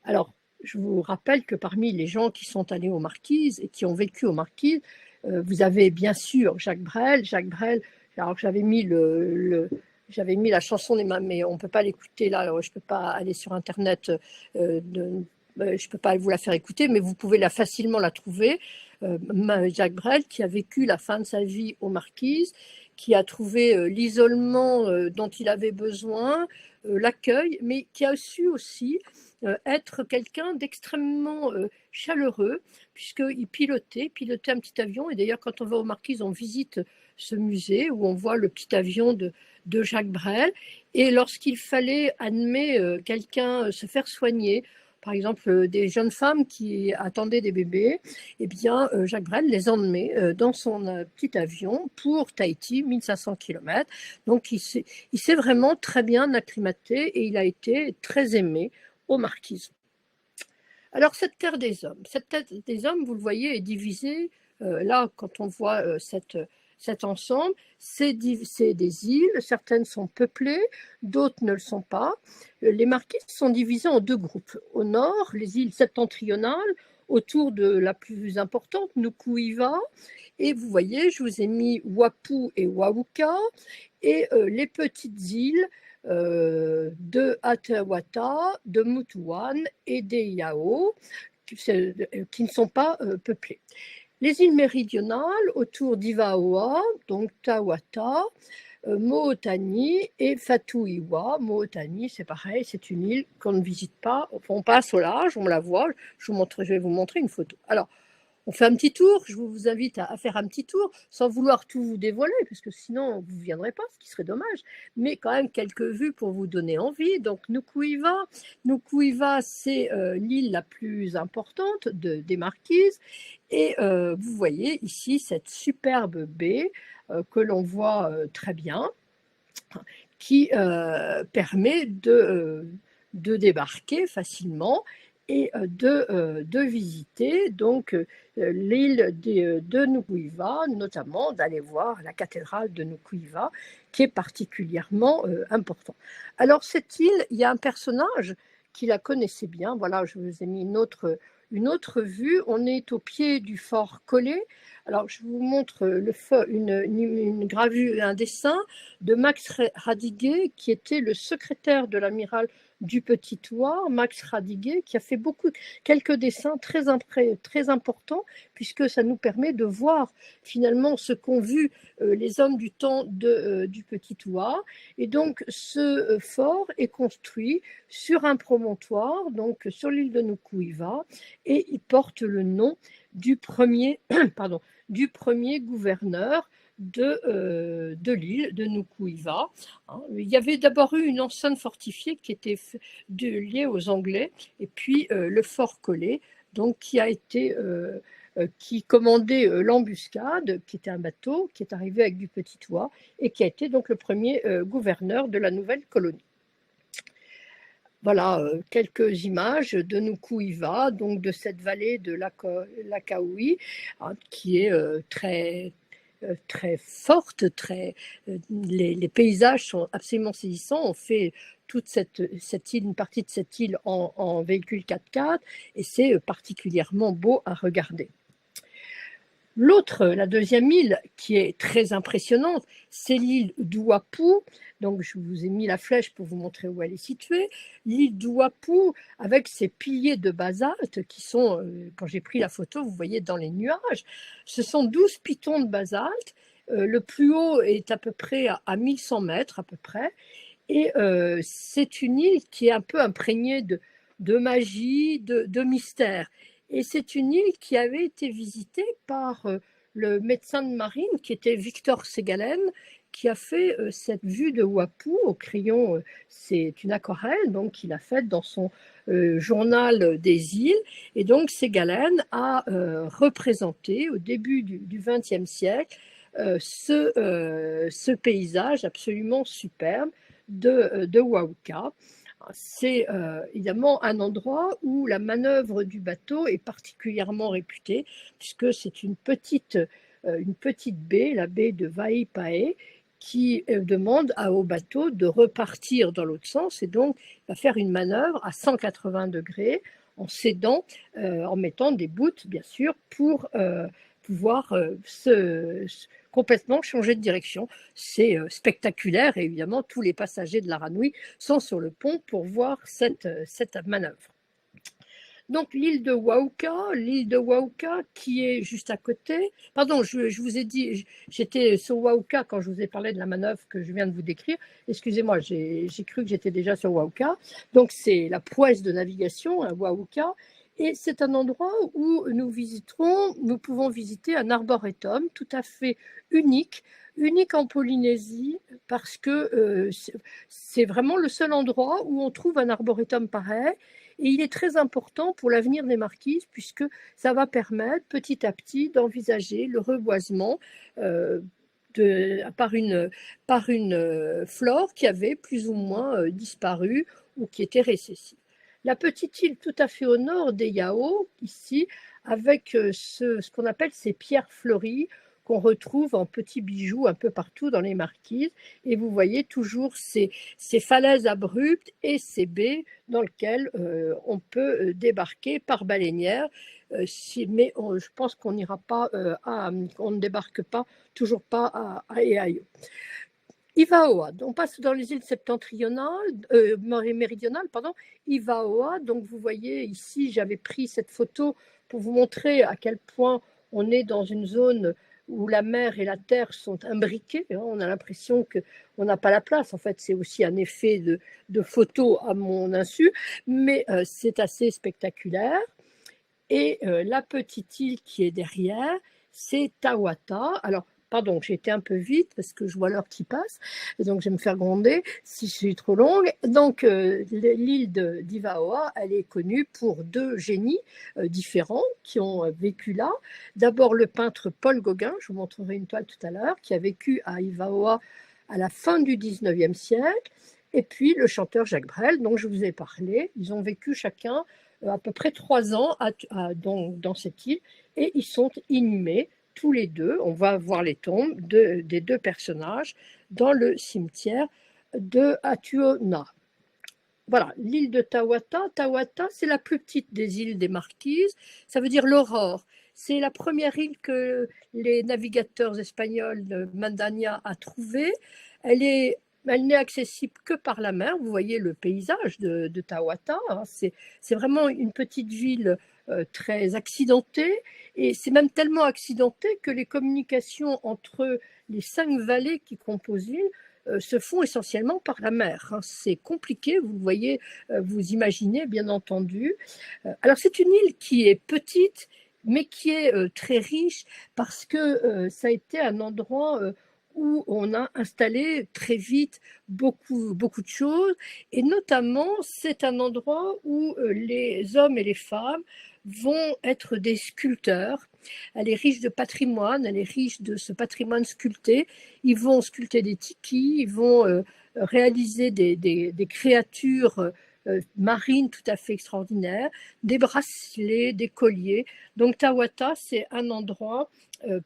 Speaker 2: Alors, je vous rappelle que parmi les gens qui sont allés aux Marquises et qui ont vécu aux Marquises, vous avez bien sûr Jacques Brel. Alors j'avais mis la chanson mais on ne peut pas l'écouter là, alors je ne peux pas aller sur Internet, je ne peux pas vous la faire écouter, mais vous pouvez facilement la trouver. Jacques Brel, qui a vécu la fin de sa vie aux Marquises, qui a trouvé l'isolement dont il avait besoin, l'accueil, mais qui a su aussi être quelqu'un d'extrêmement chaleureux, puisqu'il pilotait un petit avion. Et d'ailleurs, quand on va aux Marquises, on visite ce musée où on voit le petit avion de Jacques Brel. Et lorsqu'il fallait amener quelqu'un se faire soigner, par exemple des jeunes femmes qui attendaient des bébés, eh bien Jacques Brel les emmenait dans son petit avion pour Tahiti, 1500 km. Donc il s'est vraiment très bien acclimaté et il a été très aimé aux Marquises. Alors cette terre des hommes, vous le voyez, est divisée. Là, quand on voit cet ensemble, c'est des îles, certaines sont peuplées, d'autres ne le sont pas. Les Marquises sont divisées en 2 groupes. Au nord, les îles septentrionales, autour de la plus importante, Nuku'iva. Et vous voyez, je vous ai mis Wapu et Wauka et les petites îles de Atawata, de Mutuan et d'Eiao, qui ne sont pas peuplées. Les îles méridionales autour d'Ivaoa, donc Tawata, Mootani et Fatuiwa. Mootani, c'est pareil, c'est une île qu'on ne visite pas. On passe au large, on la voit. Je vais vous montrer une photo. Alors, on fait un petit tour. Je vous invite à faire un petit tour sans vouloir tout vous dévoiler, parce que sinon, vous ne viendrez pas, ce qui serait dommage. Mais quand même, quelques vues pour vous donner envie. Donc, Nuku'iva. Nuku'iva, c'est l'île la plus importante des Marquises. Et vous voyez ici cette superbe baie que l'on voit très bien, qui permet de débarquer facilement et de visiter donc l'île de Nuku'iva, notamment d'aller voir la cathédrale de Nuku'iva, qui est particulièrement important. Alors cette île, il y a un personnage qui la connaissait bien. Voilà, je vous ai mis une autre vue. On est au pied du fort Collet. Alors, je vous montre une gravure, un dessin de Max Radiguet, qui était le secrétaire de l'amiral du Petit Thouars, Max Radiguet, qui a fait quelques dessins très importants, puisque ça nous permet de voir finalement ce qu'ont vu les hommes du temps du Petit Thouars. Et donc, ce fort est construit sur un promontoire, donc sur l'île de Nuku'iva, et il porte le nom du premier, du premier gouverneur de l'île de Nuku'iva. Il y avait d'abord eu une enceinte fortifiée qui était liée aux Anglais, et puis le fort Collet, donc qui commandait l'embuscade, qui était un bateau qui est arrivé avec du Petit Thouars et qui a été donc le premier gouverneur de la nouvelle colonie. Voilà quelques images de Nuku'iva, donc de cette vallée de l'Akaui, qui est très forte, les paysages sont absolument saisissants. On fait toute cette île, une partie de cette île en véhicule 4x4, et c'est particulièrement beau à regarder. La deuxième île qui est très impressionnante, c'est l'île d'Uapu. Donc, je vous ai mis la flèche pour vous montrer où elle est située. L'île d'Uapu, avec ses piliers de basalte qui sont, quand j'ai pris la photo, vous voyez dans les nuages, ce sont 12 pitons de basalte. Le plus haut est à peu près à 1100 mètres, à peu près. Et c'est une île qui est un peu imprégnée de magie, de mystère. Et c'est une île qui avait été visitée par le médecin de marine, qui était Victor Segalen, qui a fait cette vue de Wapu au crayon. C'est une aquarelle, donc qu'il a faite dans son journal des îles. Et donc Segalen a représenté au début du XXe siècle ce paysage absolument superbe de Wauka. C'est évidemment un endroit où la manœuvre du bateau est particulièrement réputée, puisque c'est une petite baie, la baie de Vaipae, qui demande au bateau de repartir dans l'autre sens, et donc il va faire une manœuvre à 180 degrés en s'aidant, en mettant des boots, bien sûr, pour pouvoir complètement changer de direction. C'est spectaculaire, et évidemment tous les passagers de l'Aranui sont sur le pont pour voir cette manœuvre. Donc l'île de Wauka qui est juste à côté. Pardon, je vous ai dit, j'étais sur Wauka quand je vous ai parlé de la manœuvre que je viens de vous décrire. Excusez-moi, j'ai cru que j'étais déjà sur Wauka. Donc c'est la prouesse de navigation à Wauka. Et c'est un endroit où nous pouvons visiter un arboretum tout à fait unique en Polynésie, parce que c'est vraiment le seul endroit où on trouve un arboretum pareil. Et il est très important pour l'avenir des Marquises, puisque ça va permettre petit à petit d'envisager le reboisement par une flore qui avait plus ou moins disparu ou qui était récessive. La petite île tout à fait au nord d'Eiao, ici, avec ce qu'on appelle ces pierres fleuries, qu'on retrouve en petits bijoux un peu partout dans les marquises. Et vous voyez toujours ces falaises abruptes et ces baies dans lesquelles on peut débarquer par baleinière. Mais je pense qu'on n'ira pas, on ne débarque pas, toujours pas à Eaio. Ivaoa, on passe dans les îles méridionales, pardon. Ivaoa, donc vous voyez ici, j'avais pris cette photo pour vous montrer à quel point on est dans une zone où la mer et la terre sont imbriquées. On a l'impression qu'on n'a pas la place. En fait, c'est aussi un effet de photo à mon insu, mais c'est assez spectaculaire. Et la petite île qui est derrière, c'est Tawata. Alors, pardon, j'ai été un peu vite parce que je vois l'heure qui passe, et donc je vais me faire gronder si je suis trop longue. Donc, l'île d'Ivaoa, elle est connue pour deux génies différents qui ont vécu là. D'abord, le peintre Paul Gauguin, je vous montrerai une toile tout à l'heure, qui a vécu à Ivaoa à la fin du 19e siècle, et puis le chanteur Jacques Brel, dont je vous ai parlé. Ils ont vécu chacun à peu près 3 ans dans cette île, et ils sont inhumés tous les deux. On va voir les tombes des deux personnages dans le cimetière de Atuona. Voilà, l'île de Tawata. Tawata, c'est la plus petite des îles des Marquises. Ça veut dire l'aurore. C'est la première île que les navigateurs espagnols de Mandania a trouvée. Elle n'est accessible que par la mer. Vous voyez le paysage de Tawata. C'est vraiment une petite ville très accidentée. Et c'est même tellement accidenté que les communications entre les 5 vallées qui composent l'île se font essentiellement par la mer. C'est compliqué, vous voyez, vous imaginez, bien entendu. Alors, c'est une île qui est petite, mais qui est très riche parce que ça a été un endroit où on a installé très vite beaucoup de choses, et notamment c'est un endroit où les hommes et les femmes vont être des sculpteurs. Elle est riche de patrimoine, elle est riche de ce patrimoine sculpté. Ils vont sculpter des tikis, ils vont réaliser des créatures marines tout à fait extraordinaires, des bracelets, des colliers. Donc Tawata, c'est un endroit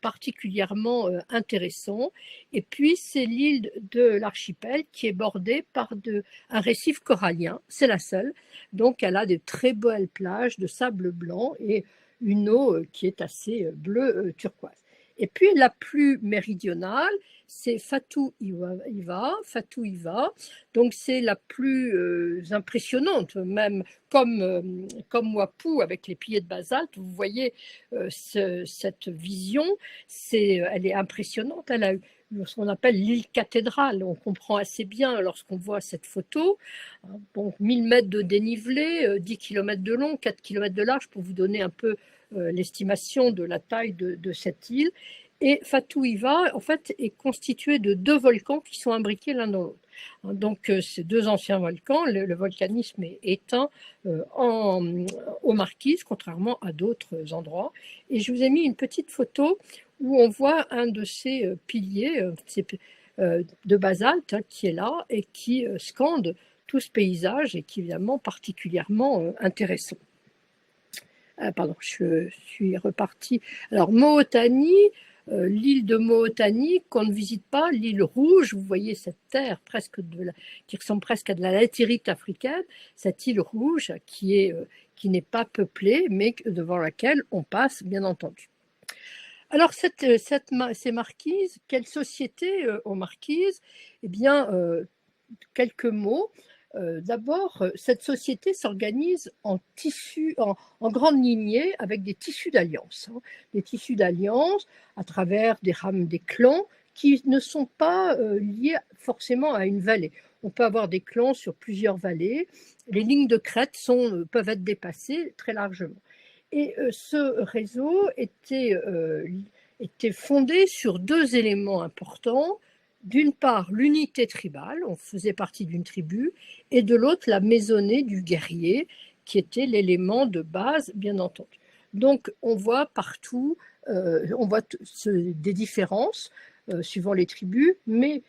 Speaker 2: particulièrement intéressant. Et puis, c'est l'île de l'archipel qui est bordée par un récif corallien. C'est la seule. Donc, elle a de très belles plages de sable blanc et une eau qui est assez bleu turquoise. Et puis, la plus méridionale, c'est Fatou Iva. Donc, c'est la plus impressionnante, même comme Wapu avec les piliers de basalte. Vous voyez cette vision, elle est impressionnante. Elle a ce qu'on appelle l'île cathédrale. On comprend assez bien lorsqu'on voit cette photo. Bon, 1000 mètres de dénivelé, 10 km de long, 4 km de large, pour vous donner un peu l'estimation de la taille de cette île. Et Fatou Iva, en fait, est constitué de 2 volcans qui sont imbriqués l'un dans l'autre. Donc, ces 2 anciens volcans, le volcanisme est éteint aux Marquises, contrairement à d'autres endroits. Et je vous ai mis une petite photo où on voit un de ces piliers de basalte qui est là et qui scande tout ce paysage, et qui est évidemment particulièrement intéressant. Pardon, je suis repartie. Alors, Mootani, l'île de Mootani, qu'on ne visite pas, l'île rouge, vous voyez cette terre qui ressemble presque à de la latérite africaine, cette île rouge qui n'est pas peuplée, mais devant laquelle on passe, bien entendu. Alors, ces marquises, quelle société aux marquises? Eh bien, quelques mots. D'abord, cette société s'organise en grande lignée avec des tissus d'alliance. Des tissus d'alliance à travers des rames des clans qui ne sont pas liés forcément à une vallée. On peut avoir des clans sur plusieurs vallées. Les lignes de crête peuvent être dépassées très largement. Et ce réseau était fondé sur 2 éléments importants. D'une part, l'unité tribale, on faisait partie d'une tribu, et de l'autre, la maisonnée du guerrier, qui était l'élément de base, bien entendu. Donc, on voit partout, des différences suivant les tribus, mais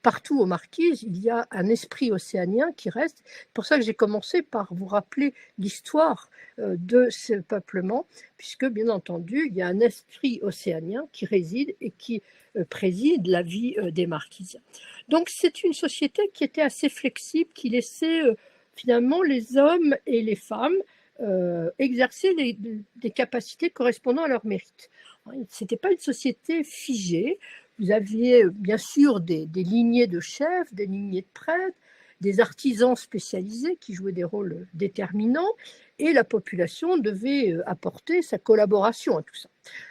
Speaker 2: partout aux Marquises, il y a un esprit océanien qui reste. C'est pour ça que j'ai commencé par vous rappeler l'histoire de ce peuplement, puisque bien entendu, il y a un esprit océanien qui réside et qui préside la vie des Marquisiens. Donc c'est une société qui était assez flexible, qui laissait finalement les hommes et les femmes exercer des capacités correspondant à leur mérite. Ce n'était pas une société figée. Vous aviez bien sûr des lignées de chefs, des lignées de prêtres, des artisans spécialisés qui jouaient des rôles déterminants, et la population devait apporter sa collaboration à tout ça.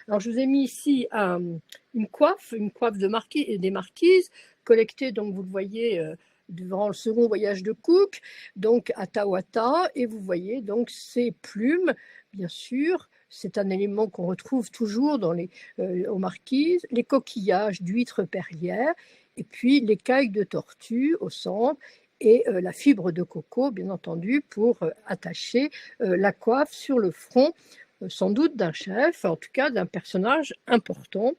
Speaker 2: Alors je vous ai mis ici une coiffe des marquises, collectée, donc vous le voyez, durant le second voyage de Cook, donc à Tawata, et vous voyez donc ces plumes, bien sûr, c'est un élément qu'on retrouve toujours aux Marquises, les coquillages d'huîtres perlières, et puis l'écaille de tortue au centre, et la fibre de coco, bien entendu, pour attacher la coiffe sur le front, sans doute d'un chef, en tout cas d'un personnage important.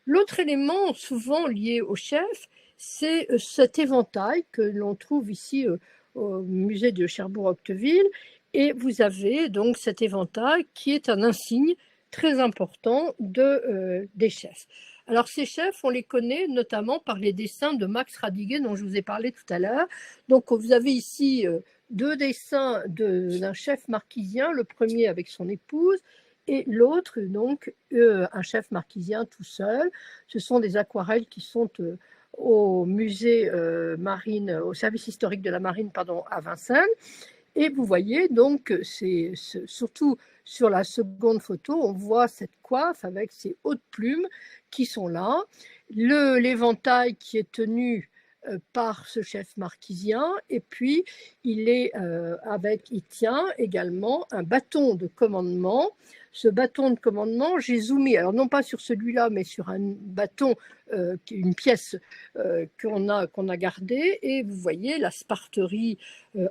Speaker 2: L'autre élément souvent lié au chef, c'est cet éventail que l'on trouve ici au musée de Cherbourg-Octeville, et vous avez donc cet éventail qui est un insigne très important des chefs. Alors ces chefs, on les connaît notamment par les dessins de Max Radiguet dont je vous ai parlé tout à l'heure. Donc vous avez ici deux dessins d'un chef marquisien, le premier avec son épouse, et l'autre, donc, un chef marquisien tout seul. Ce sont des aquarelles qui sont au musée marine, au service historique de la marine, pardon, à Vincennes. Et vous voyez, donc, surtout sur la seconde photo, on voit cette coiffe avec ces hautes plumes qui sont là. L'éventail qui est tenu par ce chef marquisien, et puis il tient également un bâton de commandement. Ce bâton de commandement, j'ai zoomé, alors non pas sur celui-là, mais sur un bâton, une pièce qu'on a gardée, et vous voyez la sparterie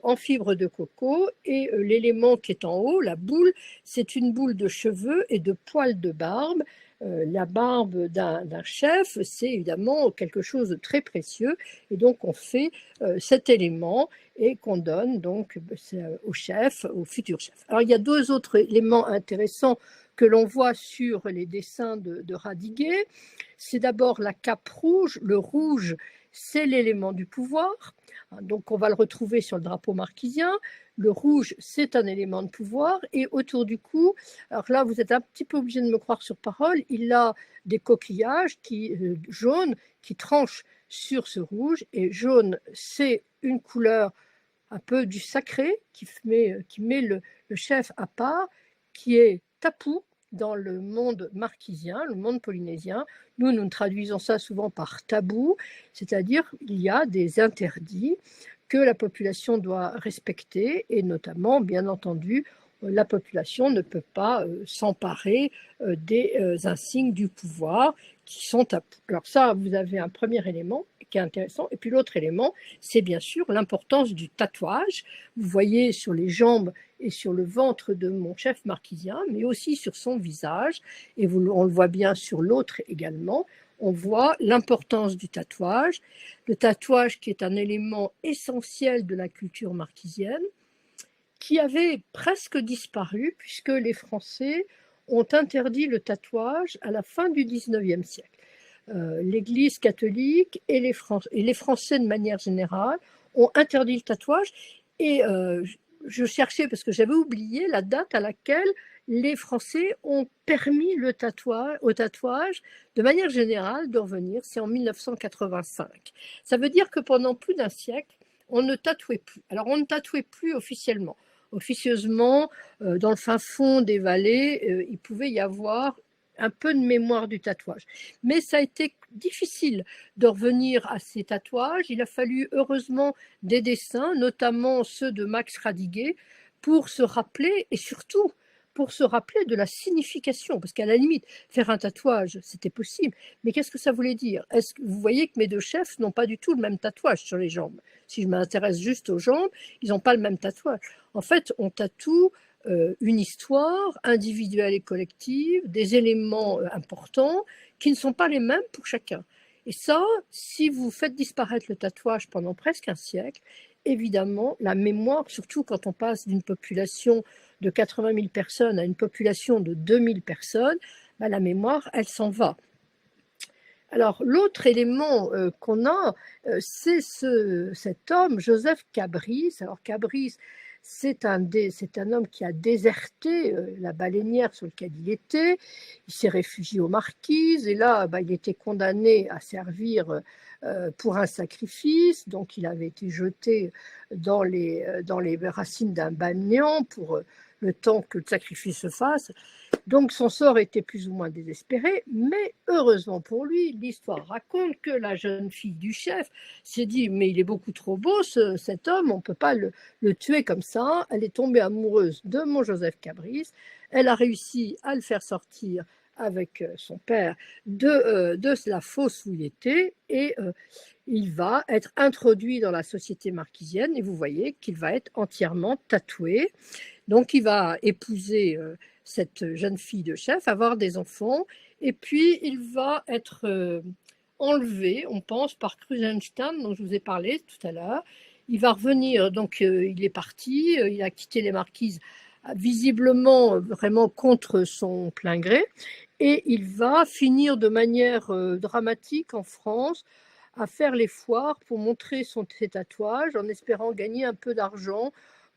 Speaker 2: en fibre de coco, et l'élément qui est en haut, la boule, c'est une boule de cheveux et de poils de barbe. La barbe d'un chef, c'est évidemment quelque chose de très précieux, et donc on fait cet élément et qu'on donne donc au chef, au futur chef. Alors il y a deux autres éléments intéressants que l'on voit sur les dessins de Radiguet. C'est d'abord la cape rouge. Le rouge, c'est l'élément du pouvoir, donc on va le retrouver sur le drapeau marquisien. Le rouge, c'est un élément de pouvoir, et autour du cou, alors là vous êtes un petit peu obligé de me croire sur parole, il a des coquillages jaunes qui tranchent sur ce rouge, et jaune, c'est une couleur un peu du sacré qui met le chef à part, qui est tapou dans le monde marquisien, le monde polynésien. Nous traduisons ça souvent par tabou, c'est-à-dire il y a des interdits que la population doit respecter, et notamment, bien entendu, la population ne peut pas s'emparer des insignes du pouvoir qui sont tabous. Alors ça, vous avez un premier élément qui est intéressant, et puis l'autre élément, c'est bien sûr l'importance du tatouage. Vous voyez sur les jambes et sur le ventre de mon chef marquisien, mais aussi sur son visage, et on le voit bien sur l'autre également, on voit l'importance du tatouage. Le tatouage qui est un élément essentiel de la culture marquisienne, qui avait presque disparu puisque les Français ont interdit le tatouage à la fin du XIXe siècle. L'Église catholique et les Français de manière générale ont interdit le tatouage, et je cherchais parce que j'avais oublié la date à laquelle les Français ont permis au tatouage de manière générale de revenir, c'est en 1985. Ça veut dire que pendant plus d'un siècle, on ne tatouait plus. Alors on ne tatouait plus officiellement. Officieusement, dans le fin fond des vallées, il pouvait y avoir un peu de mémoire du tatouage. Mais ça a été difficile de revenir à ces tatouages. Il a fallu heureusement des dessins, notamment ceux de Max Radiguet, pour se rappeler, et surtout pour se rappeler de la signification. Parce qu'à la limite, faire un tatouage, c'était possible. Mais qu'est-ce que ça voulait dire? Est-ce que vous voyez que mes deux chefs n'ont pas du tout le même tatouage sur les jambes? Si je m'intéresse juste aux jambes, ils n'ont pas le même tatouage. En fait, on tatoue une histoire individuelle et collective, des éléments importants qui ne sont pas les mêmes pour chacun. Et ça, si vous faites disparaître le tatouage pendant presque un siècle, évidemment, la mémoire, surtout quand on passe d'une population de 80 000 personnes à une population de 2000 personnes, bah, la mémoire, elle s'en va. Alors, l'autre élément qu'on a, c'est cet homme, Joseph Cabris. Alors, Cabris, c'est un homme qui a déserté la baleinière sur laquelle il était. Il s'est réfugié aux Marquises et là, bah, il était condamné à servir pour un sacrifice. Donc, il avait été jeté dans les racines d'un banyan pour le temps que le sacrifice se fasse. Donc son sort était plus ou moins désespéré, mais heureusement pour lui, l'histoire raconte que la jeune fille du chef s'est dit « mais il est beaucoup trop beau cet homme, on ne peut pas le tuer comme ça ». Elle est tombée amoureuse de mon Joseph Cabris, elle a réussi à le faire sortir avec son père de la fosse où il était et il va être introduit dans la société marquisienne et vous voyez qu'il va être entièrement tatoué. Donc il va épouser cette jeune fille de chef, avoir des enfants, et puis il va être enlevé, on pense, par Krusenstern, dont je vous ai parlé tout à l'heure. Il va revenir, donc il est parti, il a quitté les Marquises visiblement vraiment contre son plein gré, et il va finir de manière dramatique en France à faire les foires pour montrer ses tatouages en espérant gagner un peu d'argent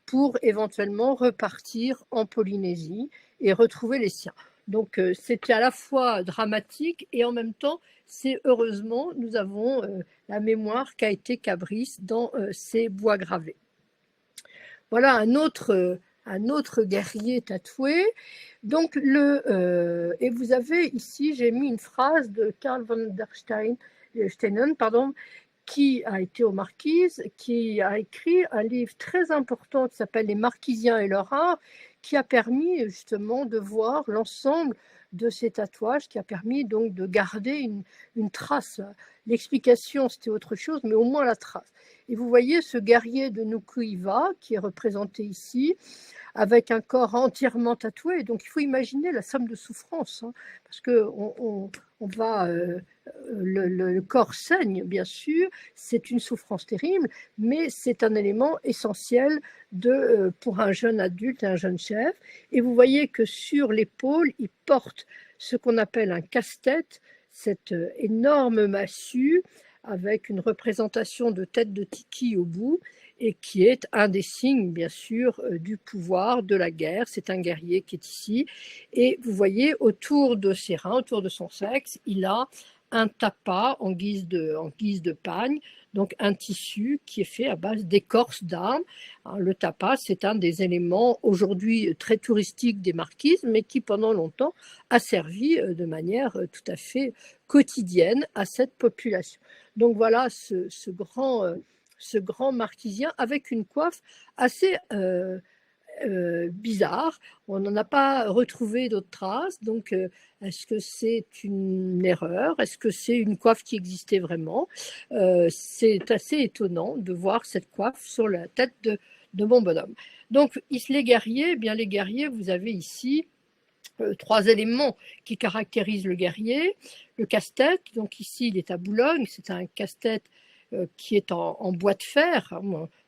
Speaker 2: pour éventuellement repartir en Polynésie et retrouver les siens. Donc c'était à la fois dramatique et en même temps, c'est heureusement, nous avons la mémoire qu'a été Cabris dans ces bois gravés. Voilà un autre guerrier tatoué. Donc et vous avez ici, j'ai mis une phrase de Karl von der Steinen, qui a été aux Marquises, qui a écrit un livre très important qui s'appelle Les Marquisiens et leur art, qui a permis justement de voir l'ensemble de ces tatouages, qui a permis donc de garder une trace. L'explication, c'était autre chose, mais au moins la trace. Et vous voyez ce guerrier de Nukuiva, qui est représenté ici, avec un corps entièrement tatoué. Donc il faut imaginer la somme de souffrance, hein, parce que le corps saigne, bien sûr, c'est une souffrance terrible, mais c'est un élément essentiel pour un jeune adulte, un jeune chef. Et vous voyez que sur l'épaule, il porte ce qu'on appelle un casse-tête, cette énorme massue avec une représentation de tête de tiki au bout, et qui est un des signes, bien sûr, du pouvoir, de la guerre. C'est un guerrier qui est ici. Et vous voyez, autour de ses reins, autour de son sexe, il a un tapa en guise de pagne, donc un tissu qui est fait à base d'écorce d'armes. Le tapa, c'est un des éléments aujourd'hui très touristiques des Marquises, mais qui pendant longtemps a servi de manière tout à fait quotidienne à cette population. Donc voilà ce grand marquisien avec une coiffe assez bizarre. On n'en a pas retrouvé d'autres traces. Donc, est-ce que c'est une erreur? Est-ce que c'est une coiffe qui existait vraiment? C'est assez étonnant de voir cette coiffe sur la tête de mon bonhomme. Donc, les guerriers, eh bien les guerriers, vous avez ici trois éléments qui caractérisent le guerrier. Le casse-tête, donc ici il est à Boulogne, c'est un casse-tête qui est en bois de fer.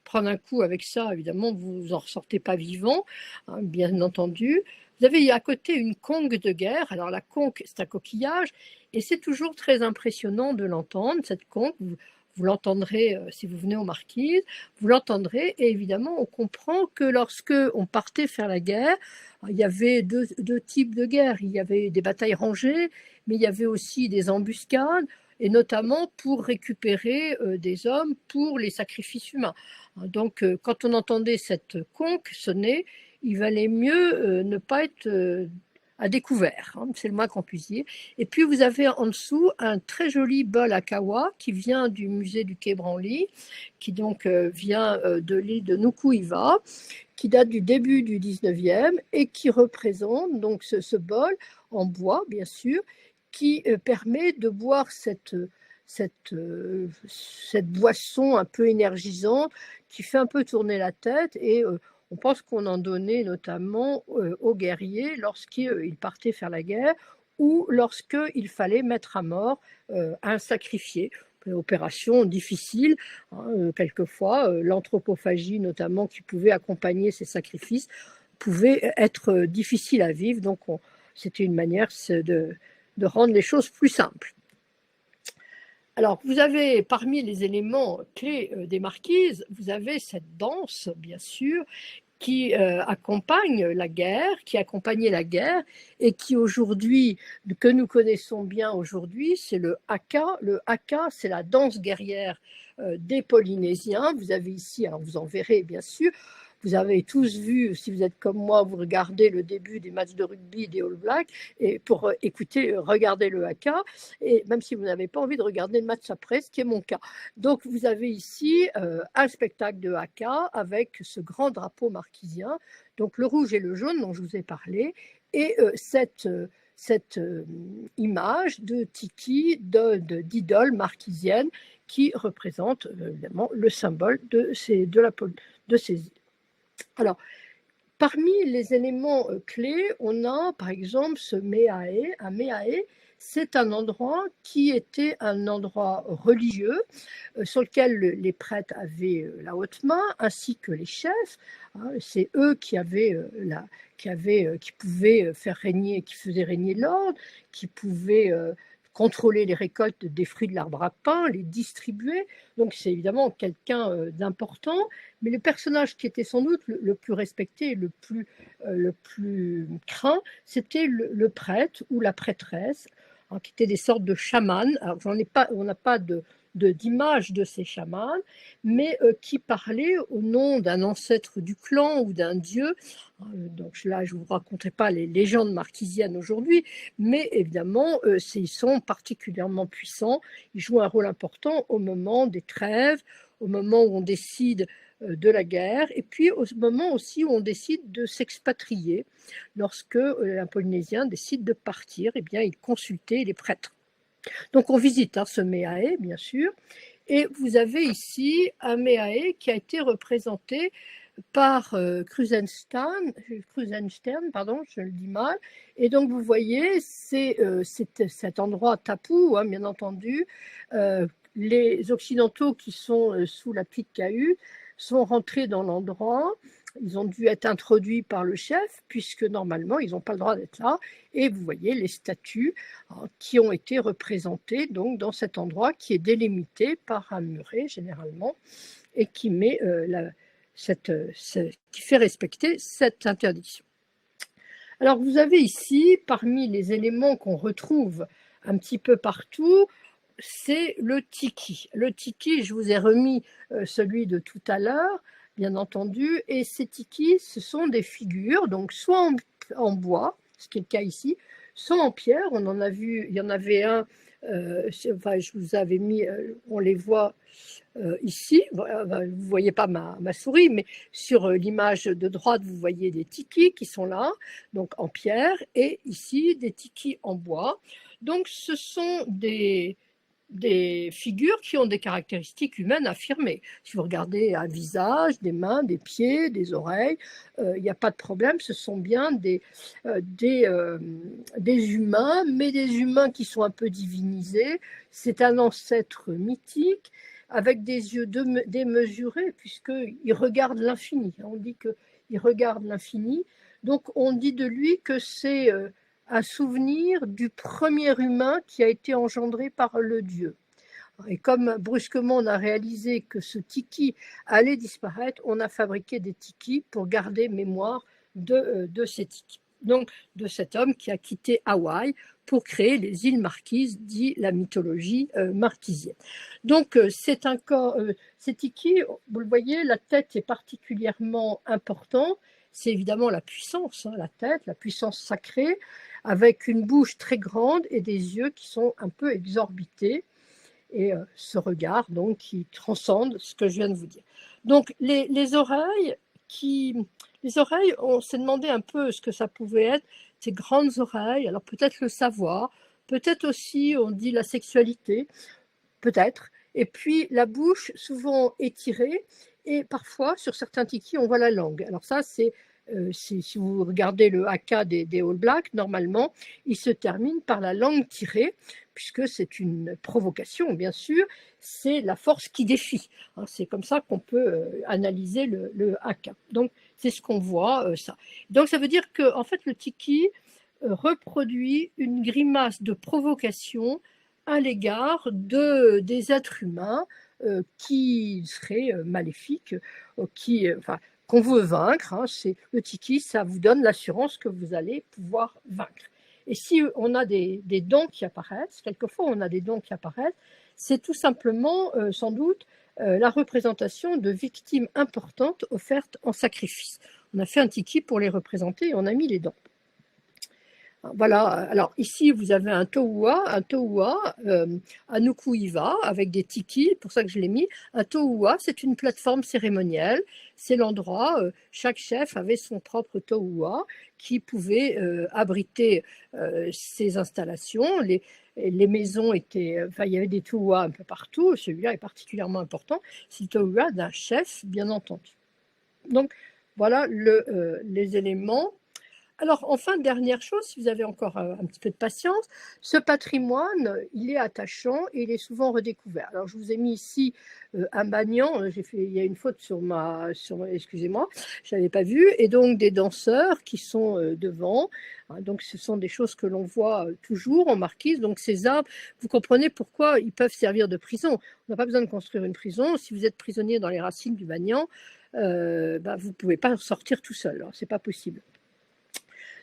Speaker 2: Prendre un coup avec ça, évidemment, vous n'en ressortez pas vivant, hein, bien entendu. Vous avez à côté une conque de guerre. Alors la conque, c'est un coquillage, et c'est toujours très impressionnant de l'entendre, cette conque. Vous l'entendrez si vous venez aux Marquises, vous l'entendrez, et évidemment, on comprend que lorsque on partait faire la guerre, il y avait deux types de guerre. Il y avait des batailles rangées, mais il y avait aussi des embuscades, et notamment pour récupérer des hommes pour les sacrifices humains. Donc, quand on entendait cette conque sonner, il valait mieux ne pas être à découvert, hein, c'est le moins qu'on puisse dire. Et puis, vous avez en dessous un très joli bol à kawa qui vient du musée du Quai Branly, qui donc vient de l'île de Nukuiva, qui date du début du 19e et qui représente donc ce bol en bois, bien sûr, qui permet de boire cette boisson un peu énergisante qui fait un peu tourner la tête, et on pense qu'on en donnait notamment aux guerriers lorsqu'ils partaient faire la guerre, ou lorsqu'il fallait mettre à mort un sacrifié. Opération difficile, hein, quelquefois, l'anthropophagie notamment qui pouvait accompagner ces sacrifices pouvait être difficile à vivre, donc c'était une manière de rendre les choses plus simples. Alors, vous avez, parmi les éléments clés des marquises, vous avez cette danse, bien sûr, qui accompagne la guerre, qui accompagnait la guerre, et qui aujourd'hui, que nous connaissons bien aujourd'hui, c'est le haka. Le haka, c'est la danse guerrière des Polynésiens. Vous avez ici, alors vous en verrez bien sûr, vous avez tous vu, si vous êtes comme moi, vous regardez le début des matchs de rugby des All Blacks, et pour écouter, regarder le haka, et même si vous n'avez pas envie de regarder le match après, ce qui est mon cas. Donc vous avez ici un spectacle de haka avec ce grand drapeau marquisien, donc le rouge et le jaune dont je vous ai parlé, et cette image de tiki, d'idole marquisienne qui représente évidemment le symbole de ces îles. Alors, parmi les éléments clés, on a par exemple ce meae. Un meae, c'est un endroit qui était un endroit religieux sur lequel les prêtres avaient la haute main, ainsi que les chefs. C'est eux qui pouvaient faire régner, qui faisaient régner l'ordre, qui pouvaient contrôler les récoltes des fruits de l'arbre à pain, les distribuer. Donc c'est évidemment quelqu'un d'important, mais le personnage qui était sans doute le plus respecté, le plus craint, c'était le prêtre ou la prêtresse, hein, qui étaient des sortes de chamans. Alors on n'a pas d'image de ces chamans, mais qui parlaient au nom d'un ancêtre du clan ou d'un dieu. Donc là, je ne vous raconterai pas les légendes marquisiennes aujourd'hui, mais évidemment, ils sont particulièrement puissants. Ils jouent un rôle important au moment des trêves, au moment où on décide de la guerre, et puis au moment aussi où on décide de s'expatrier. Lorsque un Polynésien décide de partir, eh bien, il consultait les prêtres. Donc on visite ce Meae, bien sûr, et vous avez ici un Meae qui a été représenté par Krusenstern, pardon, je le dis mal, et donc vous voyez, c'est cet endroit tapou, hein, bien entendu. Les Occidentaux qui sont sous la petite cahute sont rentrés dans l'endroit. Ils ont dû être introduits par le chef, puisque normalement, ils n'ont pas le droit d'être là. Et vous voyez les statues qui ont été représentées donc, dans cet endroit qui est délimité par un muret, généralement, et qui met qui fait respecter cette interdiction. Alors, vous avez ici, parmi les éléments qu'on retrouve un petit peu partout, c'est le tiki. Le tiki, je vous ai remis celui de tout à l'heure, bien entendu, et ces tikis, ce sont des figures, donc soit en bois, ce qui est le cas ici, soit en pierre. On en a vu, il y en avait un, enfin, je vous avais mis, on les voit ici, vous ne voyez pas ma souris, mais sur l'image de droite, vous voyez des tikis qui sont là, donc en pierre, et ici, des tikis en bois. Donc, ce sont des figures qui ont des caractéristiques humaines affirmées. Si vous regardez un visage, des mains, des pieds, des oreilles, il n'y a pas de problème, ce sont bien des humains, mais des humains qui sont un peu divinisés. C'est un ancêtre mythique, avec des yeux démesurés, puisqu'il regarde l'infini. On dit qu'il regarde l'infini, donc on dit de lui que c'est un souvenir du premier humain qui a été engendré par le Dieu. Et comme brusquement on a réalisé que ce tiki allait disparaître, on a fabriqué des tikis pour garder mémoire de ces tikis. Donc de cet homme qui a quitté Hawaï pour créer les îles Marquises, dit la mythologie marquisienne. Donc c'est un corps, ces tikis, vous le voyez, la tête est particulièrement importante. C'est évidemment la puissance, hein, la tête, la puissance sacrée, avec une bouche très grande et des yeux qui sont un peu exorbités, et ce regard donc qui transcende ce que je viens de vous dire. Donc les oreilles, on s'est demandé un peu ce que ça pouvait être, ces grandes oreilles, alors peut-être le savoir, peut-être aussi on dit la sexualité, peut-être, et puis la bouche souvent étirée, et parfois sur certains tikis on voit la langue. Alors ça c'est si vous regardez le haka des All Blacks, normalement, il se termine par la langue tirée, puisque c'est une provocation, bien sûr, c'est la force qui défie. C'est comme ça qu'on peut analyser le haka. Donc, c'est ce qu'on voit, ça. Donc, ça veut dire que, en fait, le tiki reproduit une grimace de provocation à l'égard des êtres humains qui seraient maléfiques, qu'on veut vaincre. C'est le tiki, ça vous donne l'assurance que vous allez pouvoir vaincre. Et si on a des dons qui apparaissent, quelquefois on a des dons qui apparaissent, c'est tout simplement, sans doute, la représentation de victimes importantes offertes en sacrifice. On a fait un tiki pour les représenter et on a mis les dons. Voilà, alors ici vous avez un tohua à Nuku'iva avec des tikis, pour ça que je l'ai mis. Un tohua, c'est une plateforme cérémonielle, c'est l'endroit, chaque chef avait son propre tohua qui pouvait abriter ses installations. Les maisons étaient, il y avait des tohuas un peu partout, celui-là est particulièrement important, c'est le tohua d'un chef, bien entendu. Donc voilà les éléments. Alors, enfin, dernière chose, si vous avez encore un petit peu de patience, ce patrimoine, il est attachant et il est souvent redécouvert. Alors, je vous ai mis ici un banyan, il y a une faute excusez-moi, je n'avais pas vu, et donc des danseurs qui sont devant. Donc, ce sont des choses que l'on voit toujours en marquise. Donc, ces arbres, vous comprenez pourquoi ils peuvent servir de prison. On n'a pas besoin de construire une prison. Si vous êtes prisonnier dans les racines du banyan, vous ne pouvez pas sortir tout seul. Ce n'est pas possible.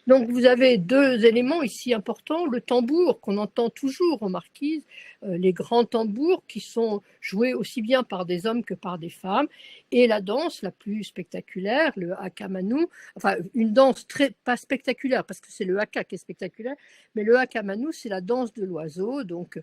Speaker 2: Donc vous avez deux éléments ici importants, le tambour qu'on entend toujours en marquise, les grands tambours qui sont joués aussi bien par des hommes que par des femmes, et la danse la plus spectaculaire, le haka manu, enfin une danse pas spectaculaire parce que c'est le haka qui est spectaculaire, mais le haka manu c'est la danse de l'oiseau, donc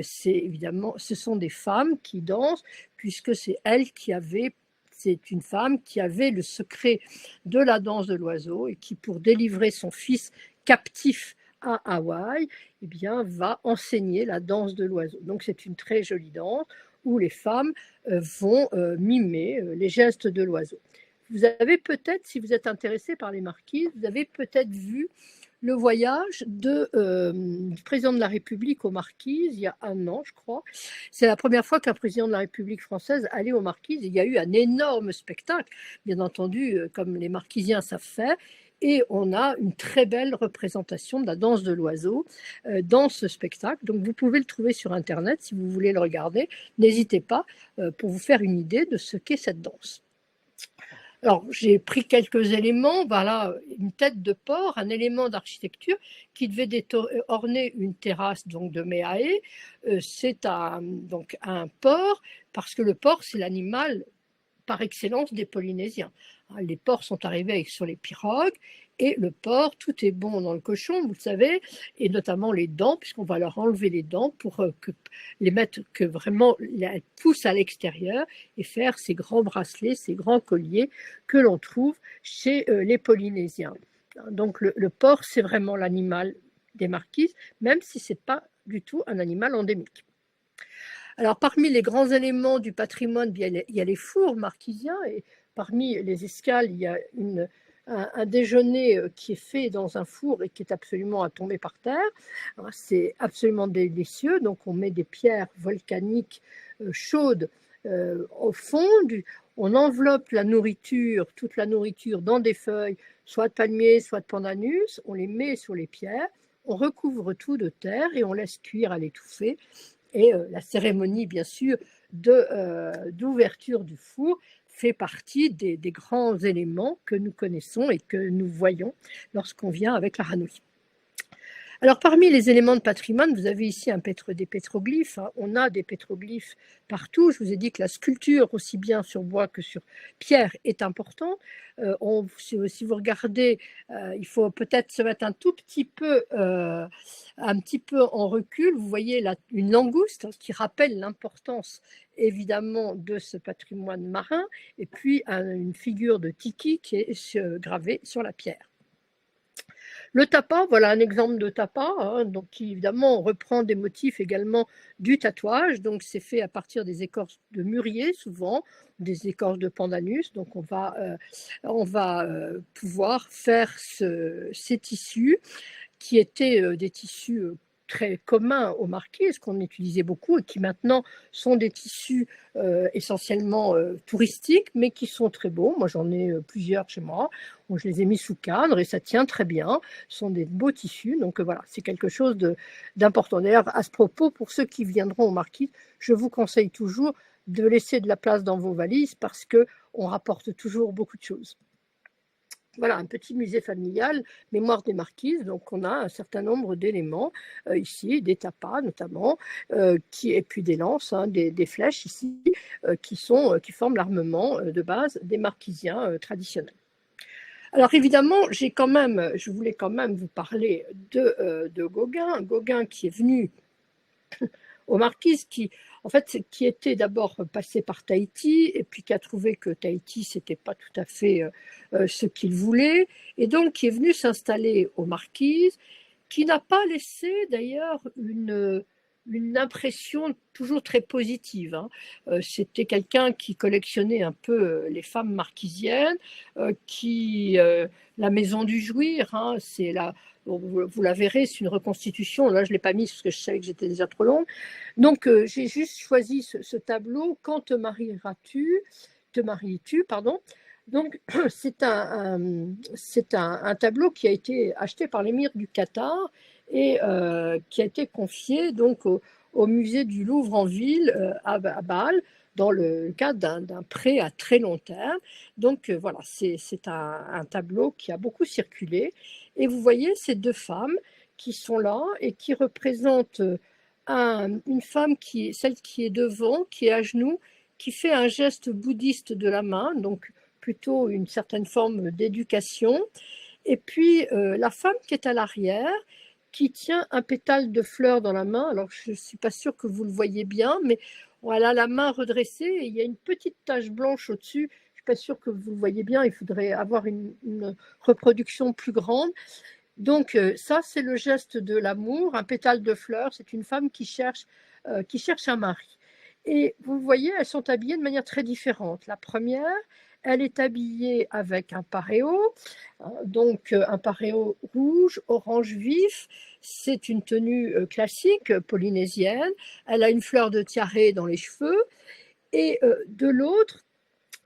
Speaker 2: c'est évidemment, ce sont des femmes qui dansent puisque c'est elles qui avaient. C'est une femme qui avait le secret de la danse de l'oiseau et qui, pour délivrer son fils captif à Hawaï, eh bien, va enseigner la danse de l'oiseau. Donc, c'est une très jolie danse où les femmes vont mimer les gestes de l'oiseau. Vous avez peut-être, si vous êtes intéressé par les marquises, vous avez peut-être vu le voyage du président de la République aux Marquises, il y a 1 an, je crois. C'est la première fois qu'un président de la République française allait aux Marquises. Il y a eu un énorme spectacle, bien entendu, comme les Marquisiens savent faire. Et on a une très belle représentation de la danse de l'oiseau dans ce spectacle. Donc, vous pouvez le trouver sur Internet si vous voulez le regarder. N'hésitez pas pour vous faire une idée de ce qu'est cette danse. Alors, j'ai pris quelques éléments. Voilà, une tête de porc, un élément d'architecture qui devait orner une terrasse donc, de Méaé. C'est donc un porc, parce que le porc, c'est l'animal par excellence des Polynésiens. Les porcs sont arrivés sur les pirogues, et le porc, tout est bon dans le cochon, vous le savez, et notamment les dents, puisqu'on va leur enlever les dents pour les mettre, que vraiment elles poussent à l'extérieur et faire ces grands bracelets, ces grands colliers que l'on trouve chez les Polynésiens. Donc le porc, c'est vraiment l'animal des marquises, même si ce n'est pas du tout un animal endémique. Alors, parmi les grands éléments du patrimoine, il y a les fours marquisiens, et parmi les escales, il y a un déjeuner qui est fait dans un four et qui est absolument à tomber par terre. C'est absolument délicieux. Donc, on met des pierres volcaniques chaudes au fond. On enveloppe la nourriture, toute la nourriture, dans des feuilles, soit de palmier, soit de pandanus. On les met sur les pierres. On recouvre tout de terre et on laisse cuire à l'étouffée. Et la cérémonie, bien sûr, d'ouverture du four fait partie des grands éléments que nous connaissons et que nous voyons lorsqu'on vient avec la Hanouï. Alors, parmi les éléments de patrimoine, vous avez ici des pétroglyphes. On a des pétroglyphes partout. Je vous ai dit que la sculpture, aussi bien sur bois que sur pierre, est importante. Si vous regardez, il faut peut-être se mettre un petit peu en recul. Vous voyez une langouste qui rappelle l'importance, évidemment, de ce patrimoine marin, et puis une figure de tiki qui est gravée sur la pierre. Le tapa, voilà un exemple de tapa, hein, donc qui évidemment reprend des motifs également du tatouage. Donc c'est fait à partir des écorces de mûrier souvent, des écorces de pandanus. Donc on va pouvoir faire ces tissus qui étaient des tissus très communs aux marquises, qu'on utilisait beaucoup et qui maintenant sont des tissus essentiellement touristiques, mais qui sont très beaux. Moi, j'en ai plusieurs chez moi. Bon, je les ai mis sous cadre et ça tient très bien. Ce sont des beaux tissus. Donc voilà, c'est quelque chose d'important. D'ailleurs, à ce propos, pour ceux qui viendront aux marquises, je vous conseille toujours de laisser de la place dans vos valises parce qu'on rapporte toujours beaucoup de choses. Voilà, un petit musée familial, mémoire des marquises. Donc, on a un certain nombre d'éléments ici, des tapas notamment, et puis des lances, hein, des flèches ici, qui forment l'armement de base des marquisiens traditionnels. Alors évidemment, je voulais quand même vous parler de Gauguin. Gauguin qui est venu aux marquises, qui était d'abord passé par Tahiti et puis qui a trouvé que Tahiti c'était pas tout à fait ce qu'il voulait et donc qui est venu s'installer aux marquises, qui n'a pas laissé d'ailleurs une impression toujours très positive, hein. C'était quelqu'un qui collectionnait un peu les femmes marquisiennes, la Maison du Jouir, hein, c'est la vous la verrez, c'est une reconstitution. Là, je ne l'ai pas mise parce que je savais que j'étais déjà trop longue. Donc, j'ai juste choisi ce tableau. Quand te marieras-tu, te maries-tu, pardon. Donc, c'est un tableau qui a été acheté par l'émir du Qatar et qui a été confié donc au musée du Louvre en ville à Bâle, dans le cadre d'un prêt à très long terme. Donc voilà, c'est un tableau qui a beaucoup circulé. Et vous voyez ces deux femmes qui sont là et qui représentent une femme, celle qui est devant, qui est à genoux, qui fait un geste bouddhiste de la main, donc plutôt une certaine forme d'éducation. Et puis la femme qui est à l'arrière, qui tient un pétale de fleurs dans la main. Alors je ne suis pas sûre que vous le voyez bien, mais elle a la main redressée et il y a une petite tache blanche au-dessus. Je ne suis pas sûre que vous le voyez bien, il faudrait avoir une reproduction plus grande. Donc ça, c'est le geste de l'amour, un pétale de fleurs, c'est une femme qui cherche un mari. Et vous voyez, elles sont habillées de manière très différente. La première, elle est habillée avec un paréo, donc un paréo rouge, orange vif. C'est une tenue classique polynésienne. Elle a une fleur de tiare dans les cheveux. Et de l'autre,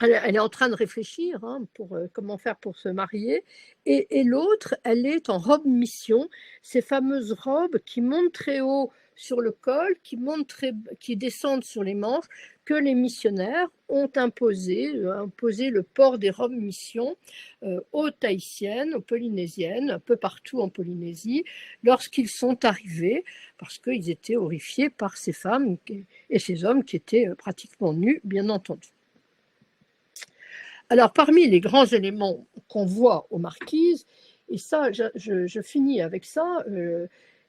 Speaker 2: elle est en train de réfléchir pour comment faire pour se marier. Et l'autre, elle est en robe mission, ces fameuses robes qui montent très haut sur le col, qui descendent sur les manches, que les missionnaires ont imposé le port des robes mission aux Tahitiennes, aux Polynésiennes, un peu partout en Polynésie, lorsqu'ils sont arrivés, parce qu'ils étaient horrifiés par ces femmes et ces hommes qui étaient pratiquement nus, bien entendu. Alors, parmi les grands éléments qu'on voit aux marquises, et ça, je finis avec ça,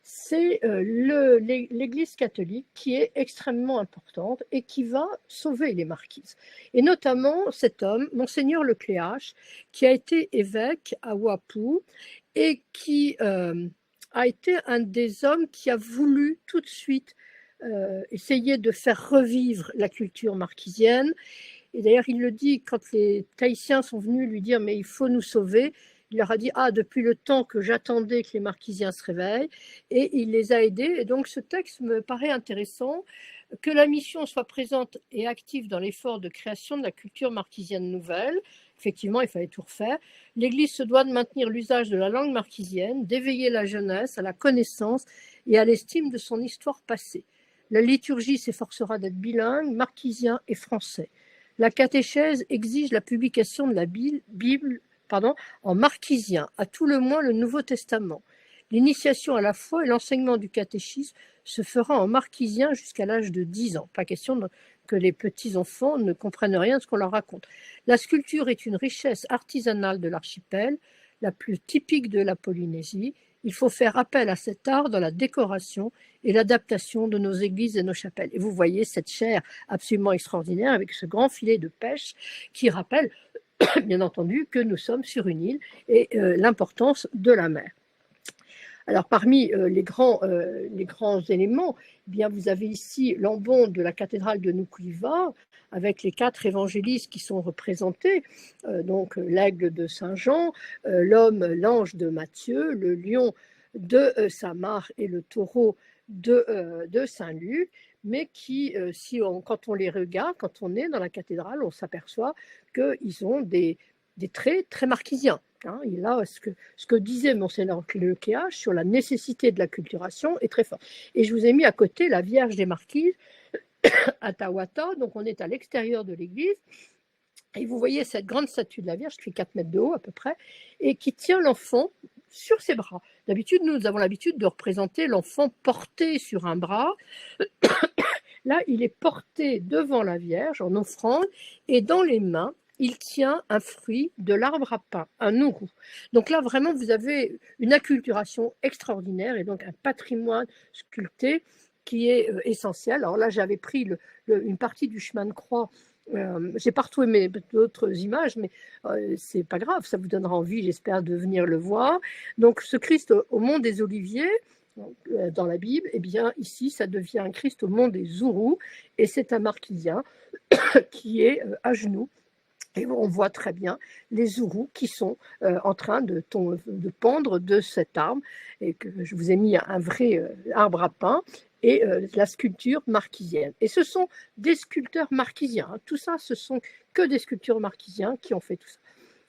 Speaker 2: c'est l'Église catholique qui est extrêmement importante et qui va sauver les marquises. Et notamment cet homme, Monseigneur Lecléache, qui a été évêque à Ouapou et qui a été un des hommes qui a voulu tout de suite essayer de faire revivre la culture marquisienne. Et d'ailleurs, il le dit quand les Tahitiens sont venus lui dire « mais il faut nous sauver », il leur a dit « ah, depuis le temps que j'attendais que les Marquisiens se réveillent », et il les a aidés. Et donc, ce texte me paraît intéressant, que la mission soit présente et active dans l'effort de création de la culture marquisienne nouvelle. Effectivement, il fallait tout refaire. L'Église se doit de maintenir l'usage de la langue marquisienne, d'éveiller la jeunesse à la connaissance et à l'estime de son histoire passée. La liturgie s'efforcera d'être bilingue, marquisien et français. La catéchèse exige la publication de la Bible en marquisien, à tout le moins le Nouveau Testament. L'initiation à la foi et l'enseignement du catéchisme se fera en marquisien jusqu'à l'âge de 10 ans. Pas question que les petits-enfants ne comprennent rien de ce qu'on leur raconte. La sculpture est une richesse artisanale de l'archipel, la plus typique de la Polynésie. Il faut faire appel à cet art dans la décoration et l'adaptation de nos églises et nos chapelles. Et vous voyez cette chaire absolument extraordinaire avec ce grand filet de pêche qui rappelle, bien entendu, que nous sommes sur une île et l'importance de la mer. Alors, parmi les grands éléments, eh bien, vous avez ici l'ambon de la cathédrale de Nukuiva, avec les 4 évangélistes qui sont représentés, donc l'aigle de Saint Jean, l'ange de Matthieu, le lion de Saint Marc et le taureau de Saint Luc, mais qui, quand on les regarde, quand on est dans la cathédrale, on s'aperçoit qu'ils ont des traits très marquisiens. Hein. Et là, ce que disait Monseigneur Lequéage sur la nécessité de l'acculturation est très fort. Et je vous ai mis à côté la Vierge des Marquises à Tawata, donc on est à l'extérieur de l'église, et vous voyez cette grande statue de la Vierge qui fait 4 mètres de haut à peu près, et qui tient l'enfant sur ses bras. D'habitude, nous avons l'habitude de représenter l'enfant porté sur un bras. Là, il est porté devant la Vierge en offrande, et dans les mains, il tient un fruit de l'arbre à pain, un nourou. Donc là, vraiment, vous avez une acculturation extraordinaire et donc un patrimoine sculpté qui est essentiel. Alors là, j'avais pris une partie du chemin de croix. J'ai pas retrouvé d'autres images, mais c'est pas grave, ça vous donnera envie, j'espère, de venir le voir. Donc ce Christ au mont des Oliviers, dans la Bible, eh bien ici, ça devient un Christ au mont des Zourous, et c'est un marquisien qui est à genoux. Et on voit très bien les zourous qui sont en train de pendre de cet arbre, et que je vous ai mis un vrai arbre à pain, et la sculpture marquisienne. Et ce sont des sculpteurs marquisiens. Hein. Tout ça, ce sont que des sculpteurs marquisiens qui ont fait tout ça.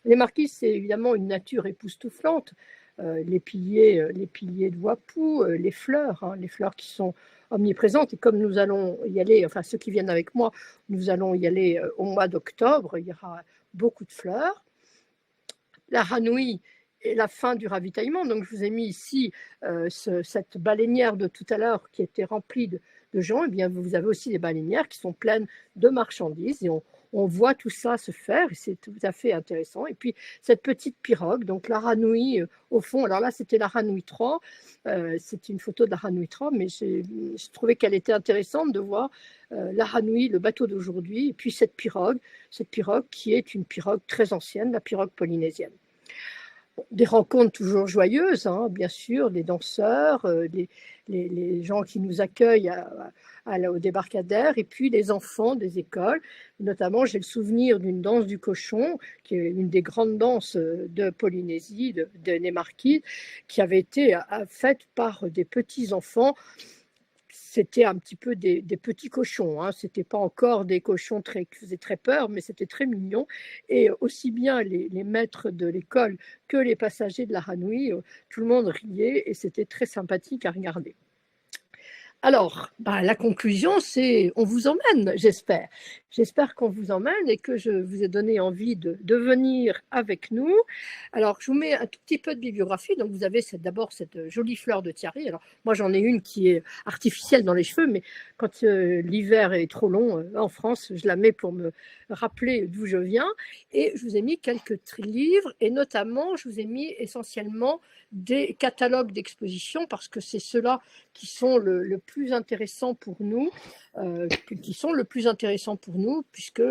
Speaker 2: Les marquises, c'est évidemment une nature époustouflante. Les piliers de Wapou, les fleurs qui sont omniprésentes. Et comme nous allons y aller, enfin ceux qui viennent avec moi, nous allons y aller au mois d'octobre, il y aura beaucoup de fleurs. La Hanouï est la fin du ravitaillement. Donc je vous ai mis ici cette baleinière de tout à l'heure qui était remplie de gens. Et bien vous avez aussi des baleinières qui sont pleines de marchandises, et on voit tout ça se faire, et c'est tout à fait intéressant. Et puis cette petite pirogue, donc la Hanouï au fond, alors là c'était la Hanouï 3, c'est une photo de la Hanouï 3, mais j'ai trouvé qu'elle était intéressante de voir la Hanouï, le bateau d'aujourd'hui, et puis cette pirogue qui est une pirogue très ancienne, la pirogue polynésienne. Des rencontres toujours joyeuses, hein, bien sûr, les danseurs, les gens qui nous accueillent au débarcadère, et puis les enfants des écoles. Notamment, j'ai le souvenir d'une danse du cochon, qui est une des grandes danses de Polynésie, des Marquises, qui avait été faite par des petits-enfants. C'était un petit peu des petits cochons, hein. Ce n'était pas encore des cochons qui faisaient très peur, mais c'était très mignon. Et aussi bien les maîtres de l'école que les passagers de la Hanouï, tout le monde riait, et c'était très sympathique à regarder. Alors, la conclusion, c'est on vous emmène, j'espère. J'espère qu'on vous emmène et que je vous ai donné envie de venir avec nous. Alors, je vous mets un tout petit peu de bibliographie. Donc, vous avez d'abord cette jolie fleur de tiari. Alors, moi, j'en ai une qui est artificielle dans les cheveux, mais quand l'hiver est trop long en France, je la mets pour me rappeler d'où je viens. Et je vous ai mis quelques livres, et notamment, je vous ai mis essentiellement des catalogues d'exposition, parce que c'est ceux-là qui sont le plus intéressant pour nous, puisque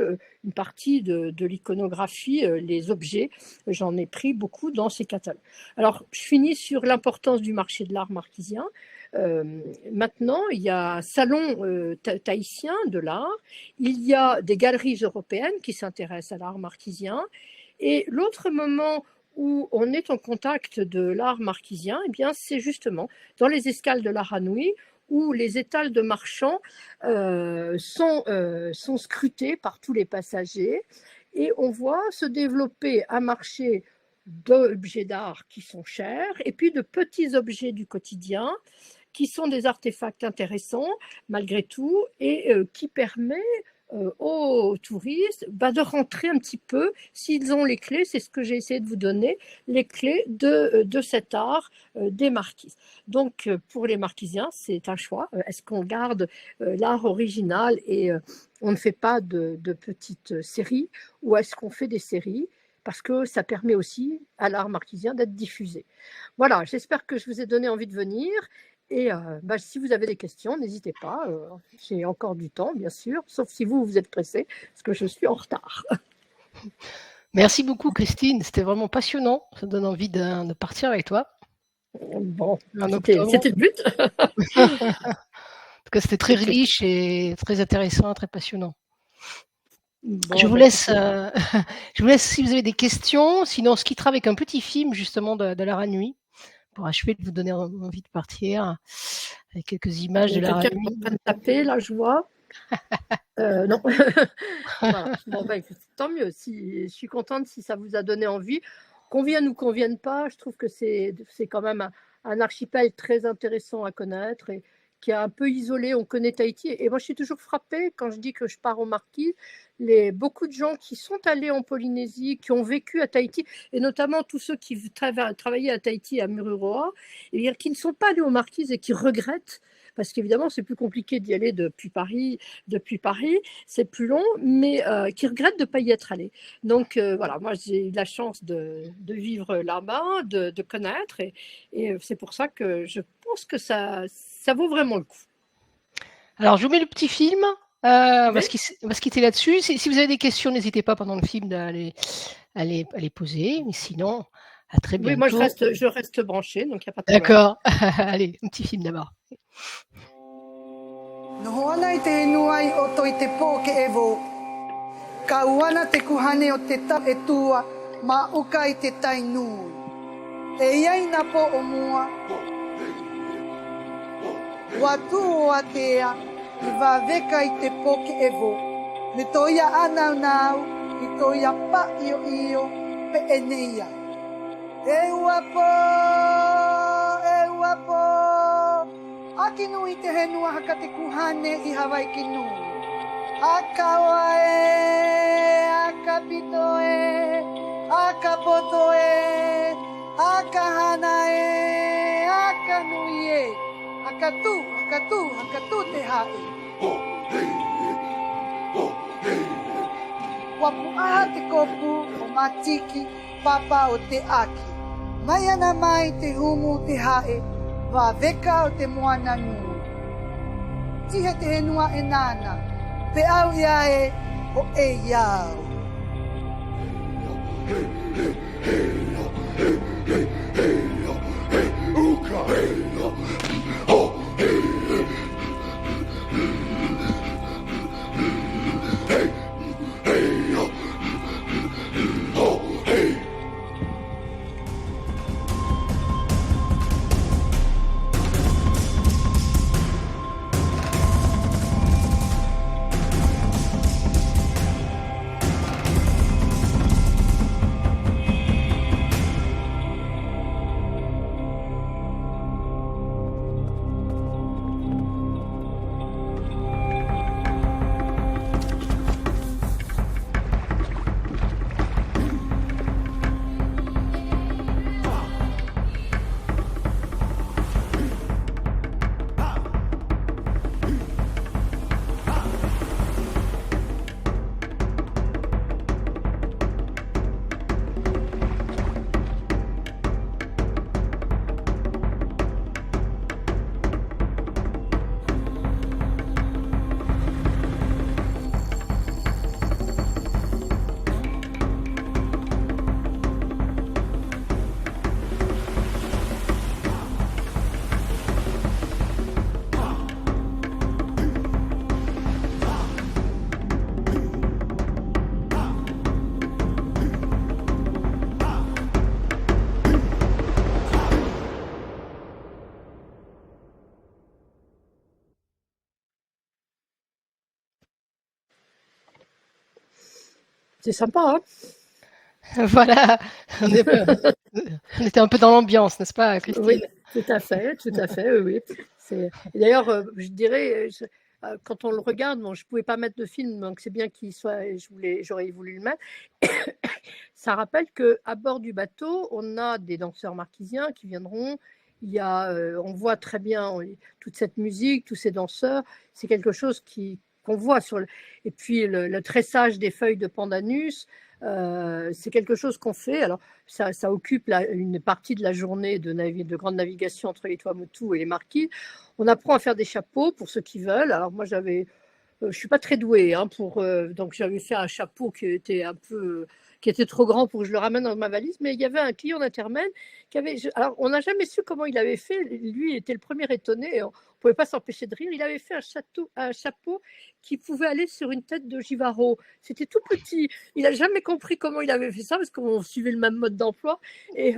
Speaker 2: une partie de l'iconographie, les objets, j'en ai pris beaucoup dans ces catalogues. Alors, je finis sur l'importance du marché de l'art marquisien. Maintenant, il y a un salon tahitien de l'art, il y a des galeries européennes qui s'intéressent à l'art marquisien, et l'autre moment où on est en contact de l'art marquisien, eh bien, c'est justement dans les escales de la Hanouï, où les étals de marchands sont scrutés par tous les passagers, et on voit se développer un marché d'objets d'art qui sont chers, et puis de petits objets du quotidien qui sont des artefacts intéressants malgré tout, et qui permet aux touristes de rentrer un petit peu, s'ils ont les clés, c'est ce que j'ai essayé de vous donner, les clés de cet art des marquises. Donc pour les marquisiens, c'est un choix. Est-ce qu'on garde l'art original et on ne fait pas de petites séries, ou est-ce qu'on fait des séries, parce que ça permet aussi à l'art marquisien d'être diffusé. Voilà, j'espère que je vous ai donné envie de venir. Et si vous avez des questions, n'hésitez pas. J'ai encore du temps, bien sûr, sauf si vous êtes pressé, parce que je suis en retard.
Speaker 1: Merci beaucoup, Christine. C'était vraiment passionnant. Ça donne envie de partir avec toi.
Speaker 2: Bon,
Speaker 1: en
Speaker 2: c'était
Speaker 1: octobre.
Speaker 2: le but.
Speaker 1: En tout cas, c'était très
Speaker 2: C'était
Speaker 1: riche et très intéressant, très passionnant. Je
Speaker 2: bon,
Speaker 1: vous
Speaker 2: bah,
Speaker 1: laisse,
Speaker 2: écoutez,
Speaker 1: je vous laisse si vous avez des questions, sinon on se quittera avec un petit film justement de Lara Nui pour achever de vous donner envie de partir avec quelques images
Speaker 2: il y
Speaker 1: de
Speaker 2: a
Speaker 1: Lara
Speaker 2: quelqu'un qui est en
Speaker 1: Nui.
Speaker 2: train de taper, là, je vois. Non. Voilà. Bon, bah, écoute, tant mieux. Si, je suis contente si ça vous a donné envie. Convienne ou convienne pas, je trouve que c'est quand même un archipel très intéressant à connaître et qui est un peu isolé. On connaît Tahiti. Et moi, je suis toujours frappée quand je dis que je pars aux Marquises. Beaucoup de gens qui sont allés en Polynésie, qui ont vécu à Tahiti, et notamment tous ceux qui travaillaient à Tahiti, à Mururoa, et qui ne sont pas allés aux Marquises et qui regrettent, parce qu'évidemment, c'est plus compliqué d'y aller depuis Paris, c'est plus long, mais qui regrettent de ne pas y être allé. Donc voilà, moi j'ai eu la chance de vivre là-bas, de connaître, et c'est pour ça que je pense que ça vaut vraiment le coup.
Speaker 1: Alors je vous mets le petit film,
Speaker 2: Oui,
Speaker 1: on va se quitter là-dessus. Si vous avez des questions, n'hésitez pas pendant le film à les poser, mais sinon à très
Speaker 2: oui, moi
Speaker 1: bientôt.
Speaker 2: je reste branchée, donc il n'y a pas de problème.
Speaker 1: D'accord, allez, un petit film d'abord.
Speaker 3: Noho ana I te henua I oto I te pō ke evo. Ka uana te kuhane o te ta e tua ma uka I te tai nui. E iai na po o mua. Watu o atea I waweka I te pō ke evo. Me toia anau nau I toia pa io pe e neia. E ua po. Aki nui te henua haka te kuhane I Hawaii ki nui. Aka wae, aka pito aka poto aka hana aka nui aka tu te hae. Wapu aha te kopu o matiki papa o te aki. Mai ana mai te humu te hae, wa veka o te moana nui. Tihe te henua e nana, pe au ia o e iau.
Speaker 2: C'est sympa, hein?
Speaker 1: Voilà, on est on était un peu dans l'ambiance, n'est-ce pas,
Speaker 2: Oui,
Speaker 1: Christine?
Speaker 2: tout à fait, oui, oui. D'ailleurs, je dirais, quand on le regarde, bon, je ne pouvais pas mettre de film, donc c'est bien qu'il soit, j'aurais voulu le mettre. Ça rappelle qu'à bord du bateau, on a des danseurs marquisiens qui viendront. On voit très bien toute cette musique, tous ces danseurs. C'est quelque chose qu'on voit et puis le tressage des feuilles de pandanus, c'est quelque chose qu'on fait. Alors, ça occupe une partie de la journée de grande navigation entre les Tuamotu et les Marquises. On apprend à faire des chapeaux pour ceux qui veulent. Alors, moi, je ne suis pas très douée, hein, donc j'avais fait un chapeau qui qui était trop grand pour que je le ramène dans ma valise, mais il y avait un client d'Intermen qui avait. Alors, on n'a jamais su comment il avait fait. Lui, il était le premier étonné. On ne pouvait pas s'empêcher de rire. Il avait fait un chapeau qui pouvait aller sur une tête de Givaro. C'était tout petit. Il n'a jamais compris comment il avait fait ça parce qu'on suivait le même mode d'emploi. Et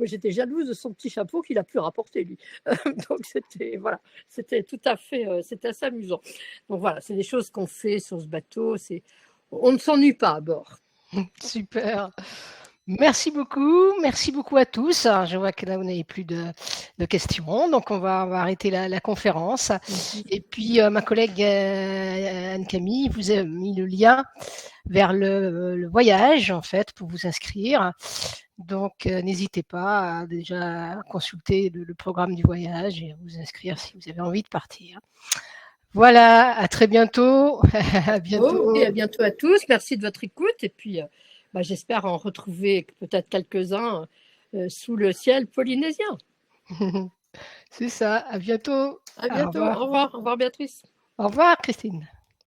Speaker 2: j'étais jalouse de son petit chapeau qu'il a pu rapporter, lui. Donc, c'était tout à fait, c'était assez amusant. Donc voilà, c'est des choses qu'on fait sur ce bateau. On ne s'ennuie pas à bord.
Speaker 1: Super. Merci beaucoup à tous. Alors, je vois que là, vous n'avez plus de questions, donc on va arrêter la conférence. Et puis, ma collègue Anne-Camille vous a mis le lien vers le voyage, en fait, pour vous inscrire. Donc, n'hésitez pas à déjà consulter le programme du voyage et à vous inscrire si vous avez envie de partir. Voilà, à très bientôt. À bientôt.
Speaker 2: Et à bientôt à tous. Merci de votre écoute. Et puis, j'espère en retrouver peut-être quelques-uns sous le ciel polynésien.
Speaker 1: C'est ça. À bientôt.
Speaker 2: À bientôt. Au revoir. Au revoir, Béatrice.
Speaker 1: Au revoir, Christine.